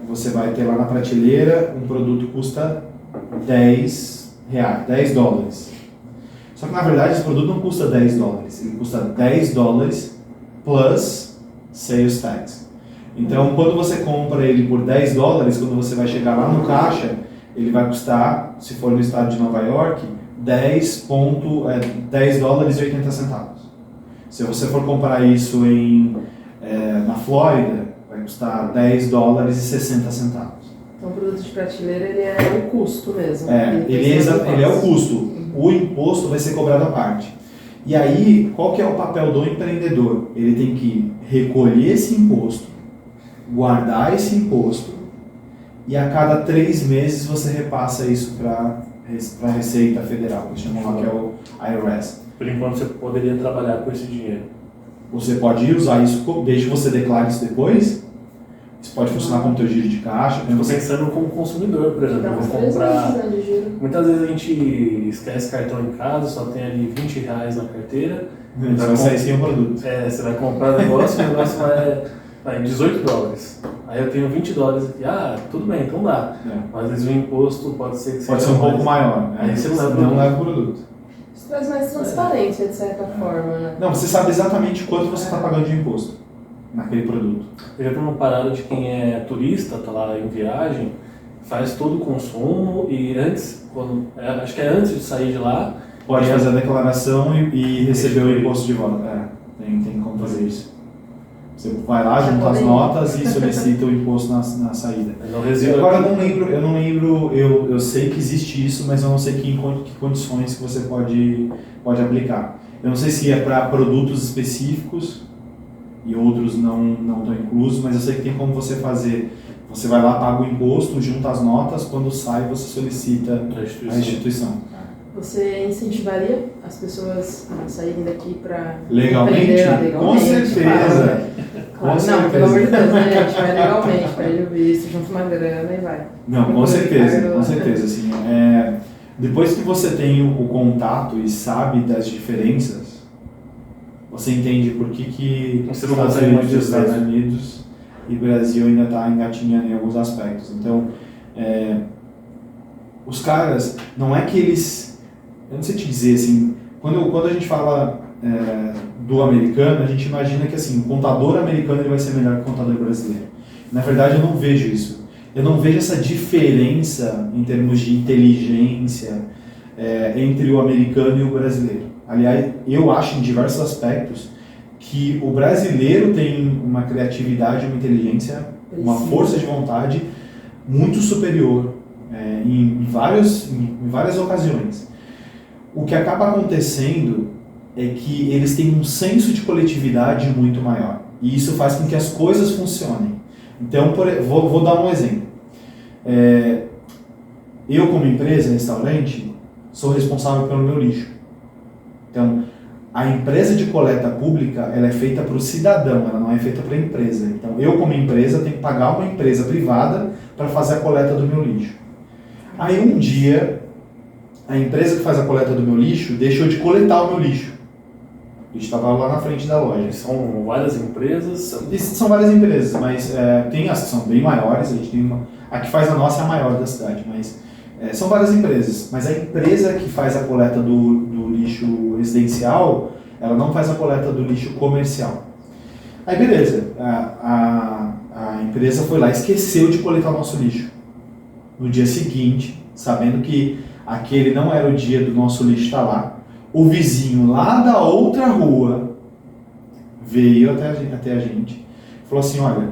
ter lá na prateleira, um produto custa $10. Só que na verdade esse produto não custa $10, ele custa $10 plus sales tax. Então quando você compra ele por $10, quando você vai chegar lá no caixa, ele vai custar, se for no estado de Nova York, $10,80. Se você for comparar isso na Flórida, vai custar $10,60. Então, o produto de prateleira, ele é o custo mesmo. Ele é o custo. O imposto vai ser cobrado à parte. E aí, qual que é o papel do empreendedor? Ele tem que recolher esse imposto, guardar esse imposto, e a cada 3 meses você repassa isso para a Receita Federal, que chamam lá que é o IRS. Por enquanto você poderia trabalhar com esse dinheiro. Você pode usar isso, desde que você declare isso depois. Isso pode funcionar como teu giro de caixa. Estou pensando como consumidor, por exemplo. Eu vou comprar. Muitas vezes a gente esquece cartão em casa, só tem ali R$20 na carteira. Você vai sair sem o produto. Você vai comprar negócio, o negócio vai $18. Aí eu tenho $20 aqui. Tudo bem, então dá. Mas às vezes o imposto pode ser que pode ser um pouco maior. Aí você não leva o produto. Isso traz mais transparência, de certa forma, né? Não, você sabe exatamente quanto você está pagando de imposto naquele produto. Eu já vi uma parada de quem é turista, está lá em viagem, faz todo o consumo e antes, acho que é antes de sair de lá... Pode fazer a declaração e receber o imposto de volta. Tem como fazer isso. Você vai lá, junta as notas e solicita o imposto na saída. Agora eu não lembro, eu sei que existe isso, mas eu não sei que condições que você pode aplicar. Eu não sei se é para produtos específicos e outros não estão inclusos, mas eu sei que tem como você fazer. Você vai lá, paga o imposto, junta as notas, quando sai você solicita a instituição. Você incentivaria as pessoas a saírem daqui para Legalmente? legalmente? Com certeza. Claro, Com não, certeza. pelo amor de Deus, né, gente? Vai legalmente, pede o visto, junta uma grana e vai. Não, com certeza, com certeza. Assim, depois que você tem o contato e sabe das diferenças, você entende por que Você não consegue mais dizer, Estados né? Unidos e Brasil ainda está engatinhando em alguns aspectos. Então, os caras, não é que eles... Eu não sei te dizer, assim, quando a gente fala do americano, a gente imagina que assim, o contador americano ele vai ser melhor que o contador brasileiro. Na verdade, eu não vejo isso. Eu não vejo essa diferença em termos de inteligência entre o americano e o brasileiro. Aliás, eu acho em diversos aspectos que o brasileiro tem uma criatividade, uma inteligência, uma força de vontade muito superior em várias ocasiões. O que acaba acontecendo é que eles têm um senso de coletividade muito maior. E isso faz com que as coisas funcionem. Então, vou dar um exemplo. Eu, como empresa, restaurante, sou responsável pelo meu lixo. Então, a empresa de coleta pública, ela é feita para o cidadão, ela não é feita para a empresa. Então, eu, como empresa, tenho que pagar uma empresa privada para fazer a coleta do meu lixo. Aí, um dia, a empresa que faz a coleta do meu lixo deixou de coletar o meu lixo. O lixo estava lá na frente da loja. São várias empresas? São várias empresas, mas tem as que são bem maiores. A gente tem a que faz a nossa é a maior da cidade, mas são várias empresas. Mas a empresa que faz a coleta do lixo residencial, ela não faz a coleta do lixo comercial. Aí beleza, a empresa foi lá e esqueceu de coletar o nosso lixo. No dia seguinte, sabendo que aquele não era o dia do nosso lixo estar lá, o vizinho lá da outra rua veio até a gente e falou assim, olha,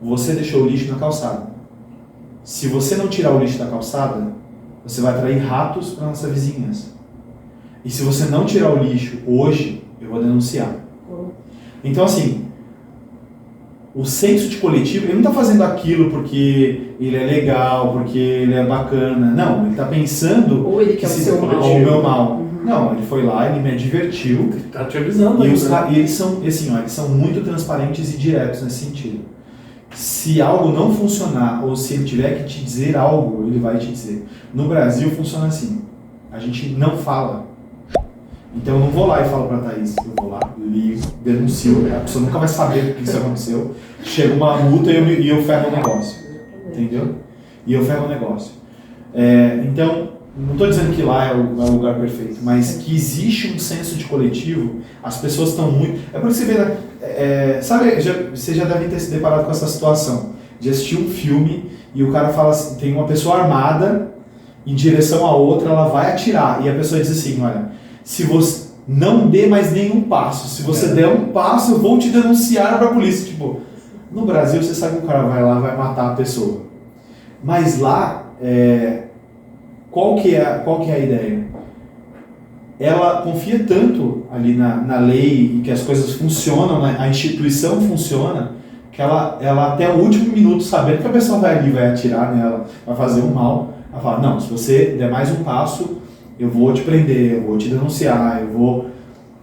você deixou o lixo na calçada. Se você não tirar o lixo da calçada, você vai atrair ratos para nossa vizinhança. E se você não tirar o lixo hoje, eu vou denunciar. Então assim, o senso de coletivo, ele não está fazendo aquilo porque ele é legal, porque ele é bacana. Não, ele está pensando... Ou ele quer o seu mal. Ou o meu mal. Não, ele foi lá, ele me advertiu. Ele tá te avisando. E eles são, assim, eles são muito transparentes e diretos nesse sentido. Se algo não funcionar, ou se ele tiver que te dizer algo, ele vai te dizer. No Brasil funciona assim. A gente não fala. Então eu não vou lá e falo pra Thaís. Eu vou lá, ligo, denuncio. A pessoa nunca vai saber o que isso aconteceu. Chega uma multa e eu ferro o negócio. Entendeu? E eu ferro o negócio. Então... Não estou dizendo que lá é o lugar perfeito, mas que existe um senso de coletivo, as pessoas estão muito... É por isso que você vê... sabe, você já deve ter se deparado com essa situação, de assistir um filme e o cara fala assim, tem uma pessoa armada em direção a outra, ela vai atirar, e a pessoa diz assim, olha, se você não dê mais nenhum passo, se você der um passo, eu vou te denunciar para a polícia. Tipo, no Brasil você sabe que o cara vai lá, vai matar a pessoa. Mas lá... Qual que é a ideia? Ela confia tanto ali na lei e que as coisas funcionam, a instituição funciona, que ela até o último minuto, sabendo que a pessoa vai ali, vai atirar nela, vai fazer um mal, ela fala, não, se você der mais um passo, eu vou te prender, eu vou te denunciar, eu vou...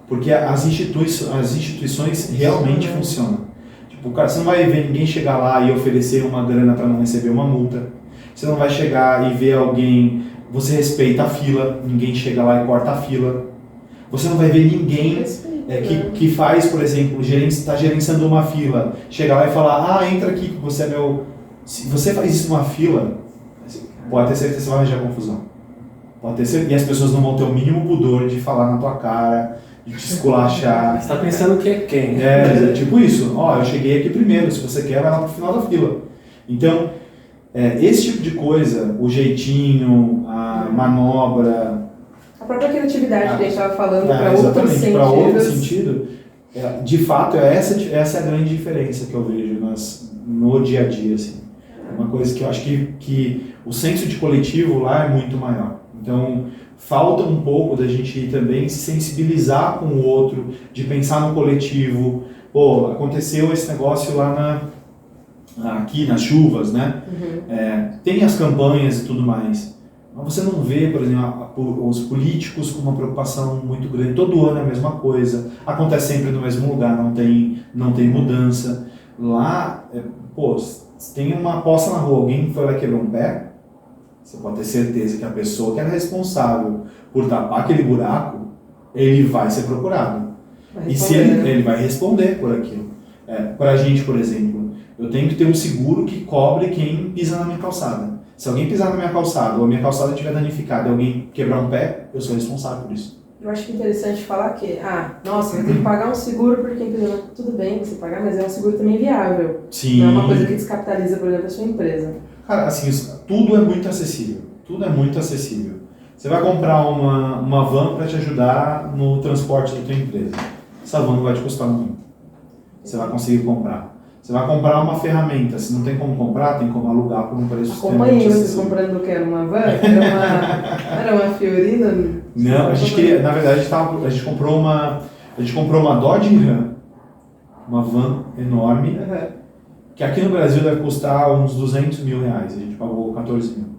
Porque as instituições realmente funcionam. Tipo, cara, você não vai ver ninguém chegar lá e oferecer uma grana para não receber uma multa. Você não vai chegar e ver alguém... Você respeita a fila, ninguém chega lá e corta a fila. Você não vai ver ninguém que faz, por exemplo, está gerenciando uma fila, chegar lá e falar, entra aqui que você é meu... Se você faz isso numa fila, pode ter certeza que você vai arranjar confusão. Pode ter certeza. E as pessoas não vão ter o mínimo pudor de falar na tua cara, de te esculachar. Você está pensando que é quem? É tipo isso. Eu cheguei aqui primeiro, se você quer, vai lá pro final da fila. Então... esse tipo de coisa, o jeitinho, a manobra... A própria criatividade que a gente estava falando para outro sentido, de fato, essa é a grande diferença que eu vejo no dia a dia. Assim. É uma coisa que eu acho que o senso de coletivo lá é muito maior. Então, falta um pouco da gente também se sensibilizar com o outro, de pensar no coletivo. Pô, aconteceu esse negócio lá aqui nas chuvas, né? Tem as campanhas e tudo mais, Mas você não vê, por exemplo, os políticos com uma preocupação muito grande. Todo ano é a mesma coisa, acontece sempre no mesmo lugar, não tem mudança. Lá, se tem uma poça na rua, alguém foi lá quebrar um pé, você pode ter certeza que a pessoa que era responsável por tapar aquele buraco, ele vai ser procurado. E se ele vai responder por aquilo. Pra gente, por exemplo, eu tenho que ter um seguro que cobre quem pisa na minha calçada. Se alguém pisar na minha calçada ou a minha calçada estiver danificada e alguém quebrar um pé, eu sou responsável por isso. Eu acho interessante falar que, nossa, eu tenho que pagar um seguro por quem pisa. Tudo bem você pagar, mas é um seguro também viável. Sim. Não é uma coisa que descapitaliza, por exemplo, a sua empresa. Cara, assim, tudo é muito acessível. Tudo é muito acessível. Você vai comprar uma van para te ajudar no transporte da tua empresa. Essa van não vai te custar muito. Você vai conseguir comprar. Você vai comprar uma ferramenta. Se não tem como comprar, tem como alugar por um preço extremamente Acompanhei vocês acessível. comprando o que? Era uma van? Era uma Fiorina? Não, a gente queria, na verdade, a gente comprou uma Dodge Ram, uma van enorme, que aqui no Brasil deve custar uns 200 mil reais. A gente pagou 14 mil.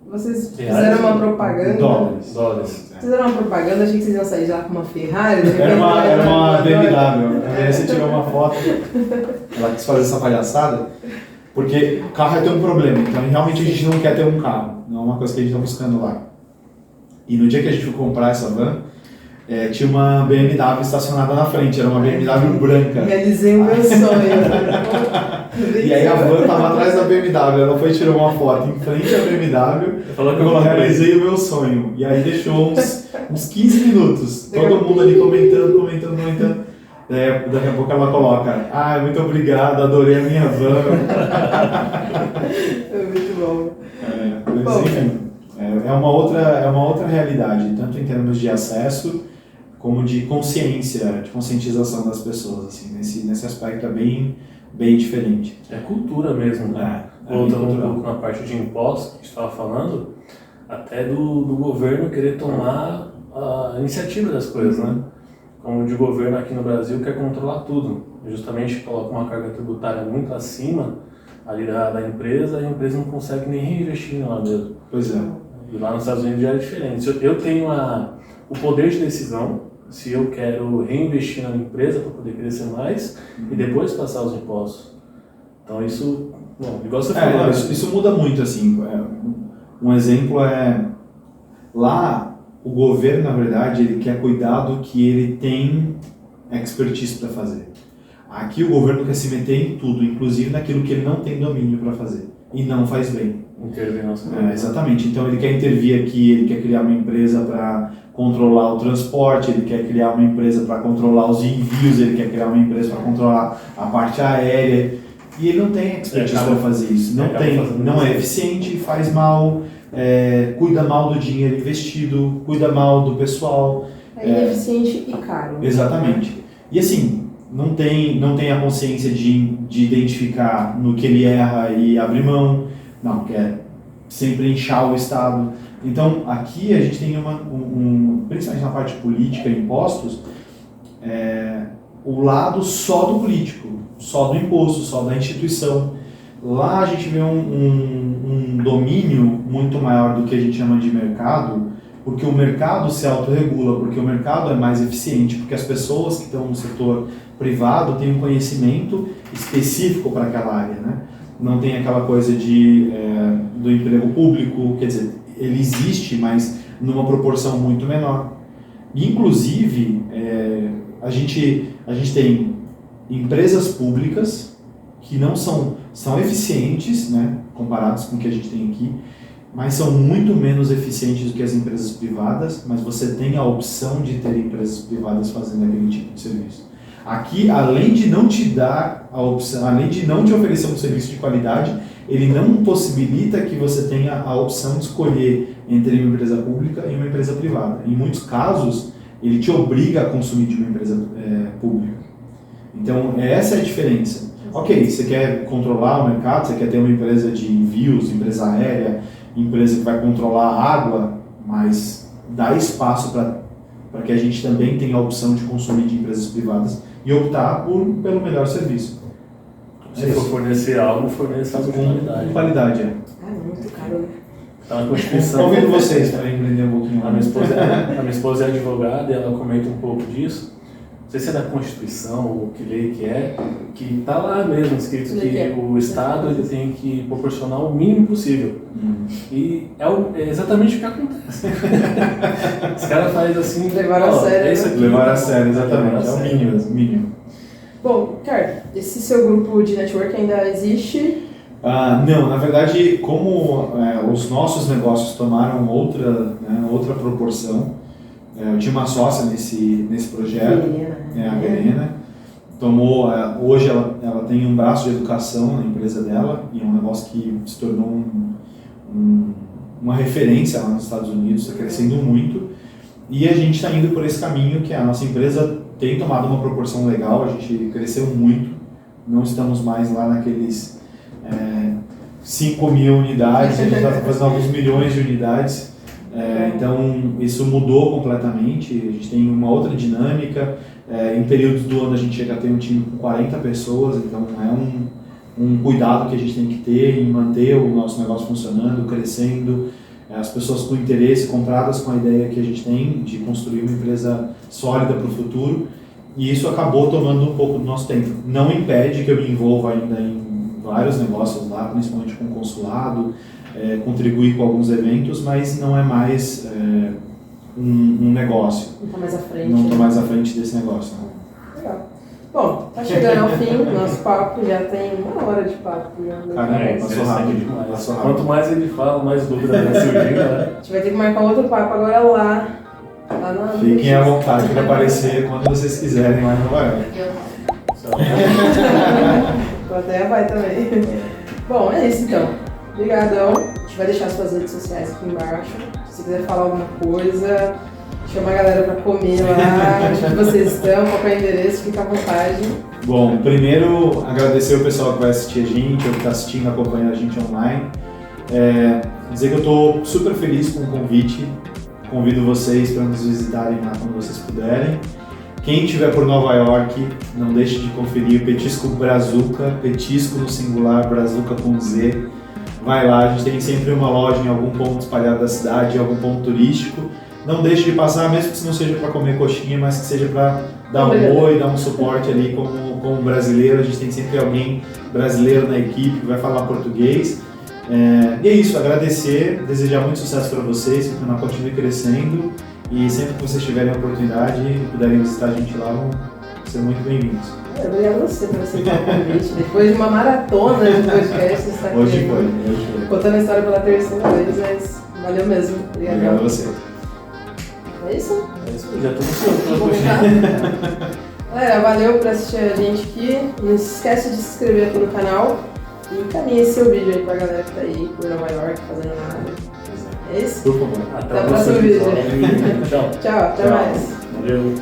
Vocês fizeram uma propaganda. Dólares. Fizeram uma propaganda, achei que vocês iam sair de lá com uma Ferrari. Era uma BMW. Aí você tirou uma foto. Ela quis fazer essa palhaçada. Porque o carro tem um problema. Então, realmente, a gente não quer ter um carro. Não é uma coisa que a gente está buscando lá. E no dia que a gente foi comprar essa van, tinha uma BMW estacionada na frente. Era uma BMW branca. Realizei o meu sonho. E aí a van estava atrás da BMW. Ela foi e tirou uma foto em frente à BMW. Eu realizei o meu sonho. E aí deixou uns 15 minutos. Todo mundo ali comentando. Daqui a pouco ela coloca: muito obrigado, adorei a minha van. É muito bom. Mas enfim, é uma outra realidade, tanto em termos de acesso como de consciência, de conscientização das pessoas. Assim, nesse aspecto é bem diferente. É cultura mesmo, né? Voltando um pouco na parte de impostos que a gente estava falando, até do governo querer tomar a iniciativa das coisas, né? Como de governo aqui no Brasil quer controlar tudo. Justamente coloca uma carga tributária muito acima ali da empresa, e a empresa não consegue nem reinvestir nela mesmo. Pois é. E lá nos Estados Unidos já é diferente. Eu tenho o poder de decisão se eu quero reinvestir na empresa para poder crescer mais e depois passar os impostos. Então isso, igual você falou. Isso muda muito, assim. Um exemplo lá o governo, na verdade, ele quer cuidar do que ele tem expertise para fazer. Aqui o governo quer se meter em tudo, inclusive naquilo que ele não tem domínio para fazer. E não faz bem. Intervir na nossa exatamente. Então ele quer intervir aqui, ele quer criar uma empresa para controlar o transporte, ele quer criar uma empresa para controlar os envios, ele quer criar uma empresa para controlar a parte aérea. E ele não tem expertise para fazer isso. Não é eficiente, faz mal, cuida mal do dinheiro investido, cuida mal do pessoal. É ineficiente e caro. Exatamente. E assim, não tem a consciência de identificar no que ele erra e abrir mão, não, quer sempre inchar o Estado. Então, aqui a gente tem principalmente na parte política e impostos, o lado só do político, só do imposto, só da instituição. Lá a gente vê um domínio muito maior do que a gente chama de mercado, porque o mercado se autorregula, porque o mercado é mais eficiente, porque as pessoas que estão no setor privado têm um conhecimento específico para aquela área, né? Não tem aquela coisa do emprego público, quer dizer, ele existe, mas numa proporção muito menor. Inclusive, a gente tem empresas públicas que não são eficientes, né, comparadas com o que a gente tem aqui, mas são muito menos eficientes do que as empresas privadas, mas você tem a opção de ter empresas privadas fazendo aquele tipo de serviço. Aqui, além de não te dar a opção, além de não te oferecer um serviço de qualidade, ele não possibilita que você tenha a opção de escolher entre uma empresa pública e uma empresa privada. Em muitos casos, ele te obriga a consumir de uma empresa pública. Então, essa é a diferença. Ok, você quer controlar o mercado, você quer ter uma empresa de envios, empresa aérea, empresa que vai controlar a água, mas dá espaço para que a gente também tenha a opção de consumir de empresas privadas e optar pelo melhor serviço. Se for fornecer algo, forneça algo de qualidade. Qualidade, muito caro, né? Então, a Constituição... Convido vocês para empreender um pouquinho A mais. minha esposa é advogada e ela comenta um pouco disso. Não sei se é da Constituição ou que lei que é, que está lá mesmo escrito que o Estado ele tem que proporcionar o mínimo possível. E é exatamente o que acontece. Os caras fazem assim... Levaram a sério. É isso aqui, Levar a sério, exatamente. É o mínimo, o mínimo. Bom, Ricardo, esse seu grupo de network ainda existe? Não, na verdade, como os nossos negócios tomaram outra proporção, eu tinha uma sócia nesse projeto, a Verena. Hoje ela tem um braço de educação na empresa dela e é um negócio que se tornou uma referência lá nos Estados Unidos, está crescendo muito. E a gente está indo por esse caminho que a nossa empresa tem tomado uma proporção legal, a gente cresceu muito, não estamos mais lá naqueles 5.000 unidades, a gente está fazendo alguns milhões de unidades. Então isso mudou completamente, a gente tem uma outra dinâmica, em períodos do ano a gente chega a ter um time com 40 pessoas, então é um cuidado que a gente tem que ter em manter o nosso negócio funcionando, crescendo, as pessoas com interesse, compradas com a ideia que a gente tem de construir uma empresa sólida para o futuro, e isso acabou tomando um pouco do nosso tempo. Não impede que eu me envolva ainda em vários negócios lá, principalmente com o consulado, contribuir com alguns eventos, mas não é mais um negócio. Não está mais à frente. Não estou mais à frente desse negócio. Não. Legal. Bom, tá chegando ao fim, nosso papo já tem 1 hora de papo. Caramba, passou rápido. Demais. Quanto mais ele fala, mais dúvida vai surgindo, né? A gente vai ter que marcar outro papo agora lá na... Fiquem à vontade para aparecer quando vocês quiserem lá em Nova York. A plateia vai também. Bom, é isso então. Obrigadão. A gente vai deixar as suas redes sociais aqui embaixo. Se você quiser falar alguma coisa, chama a galera pra comer lá, onde vocês estão, qual é o endereço, fica à vontade. Bom, primeiro agradecer o pessoal que vai assistir a gente, ou que está assistindo, acompanhando a gente online. Dizer que eu estou super feliz com o convite. Convido vocês para nos visitarem lá quando vocês puderem. Quem estiver por Nova York, não deixe de conferir o Petisco Brazuca, petisco no singular, Brazuca com Z. Vai lá, a gente tem sempre uma loja em algum ponto espalhado da cidade, em algum ponto turístico. Não deixe de passar, mesmo que não seja para comer coxinha, mas que seja para dar um oi, dar um suporte ali como brasileiro. A gente tem sempre alguém brasileiro na equipe que vai falar português. E é isso, agradecer, desejar muito sucesso para vocês, que o canal continue crescendo. E sempre que vocês tiverem a oportunidade e puderem visitar a gente lá, vão ser muito bem-vindos. Obrigado a você por aceitar o convite. Depois de uma maratona de podcast, você está aqui. Hoje foi. Contando a história pela terceira vez, mas valeu mesmo. Obrigado a você. É isso? É isso, já estou no Vamos lá. Galera, valeu por assistir a gente aqui. Não se esquece de se inscrever aqui no canal. E encaminhe esse seu vídeo aí pra galera que tá aí por Nova York fazendo nada. É isso? Por favor. Até o próximo vídeo. Tchau. Tchau, até mais. Valeu.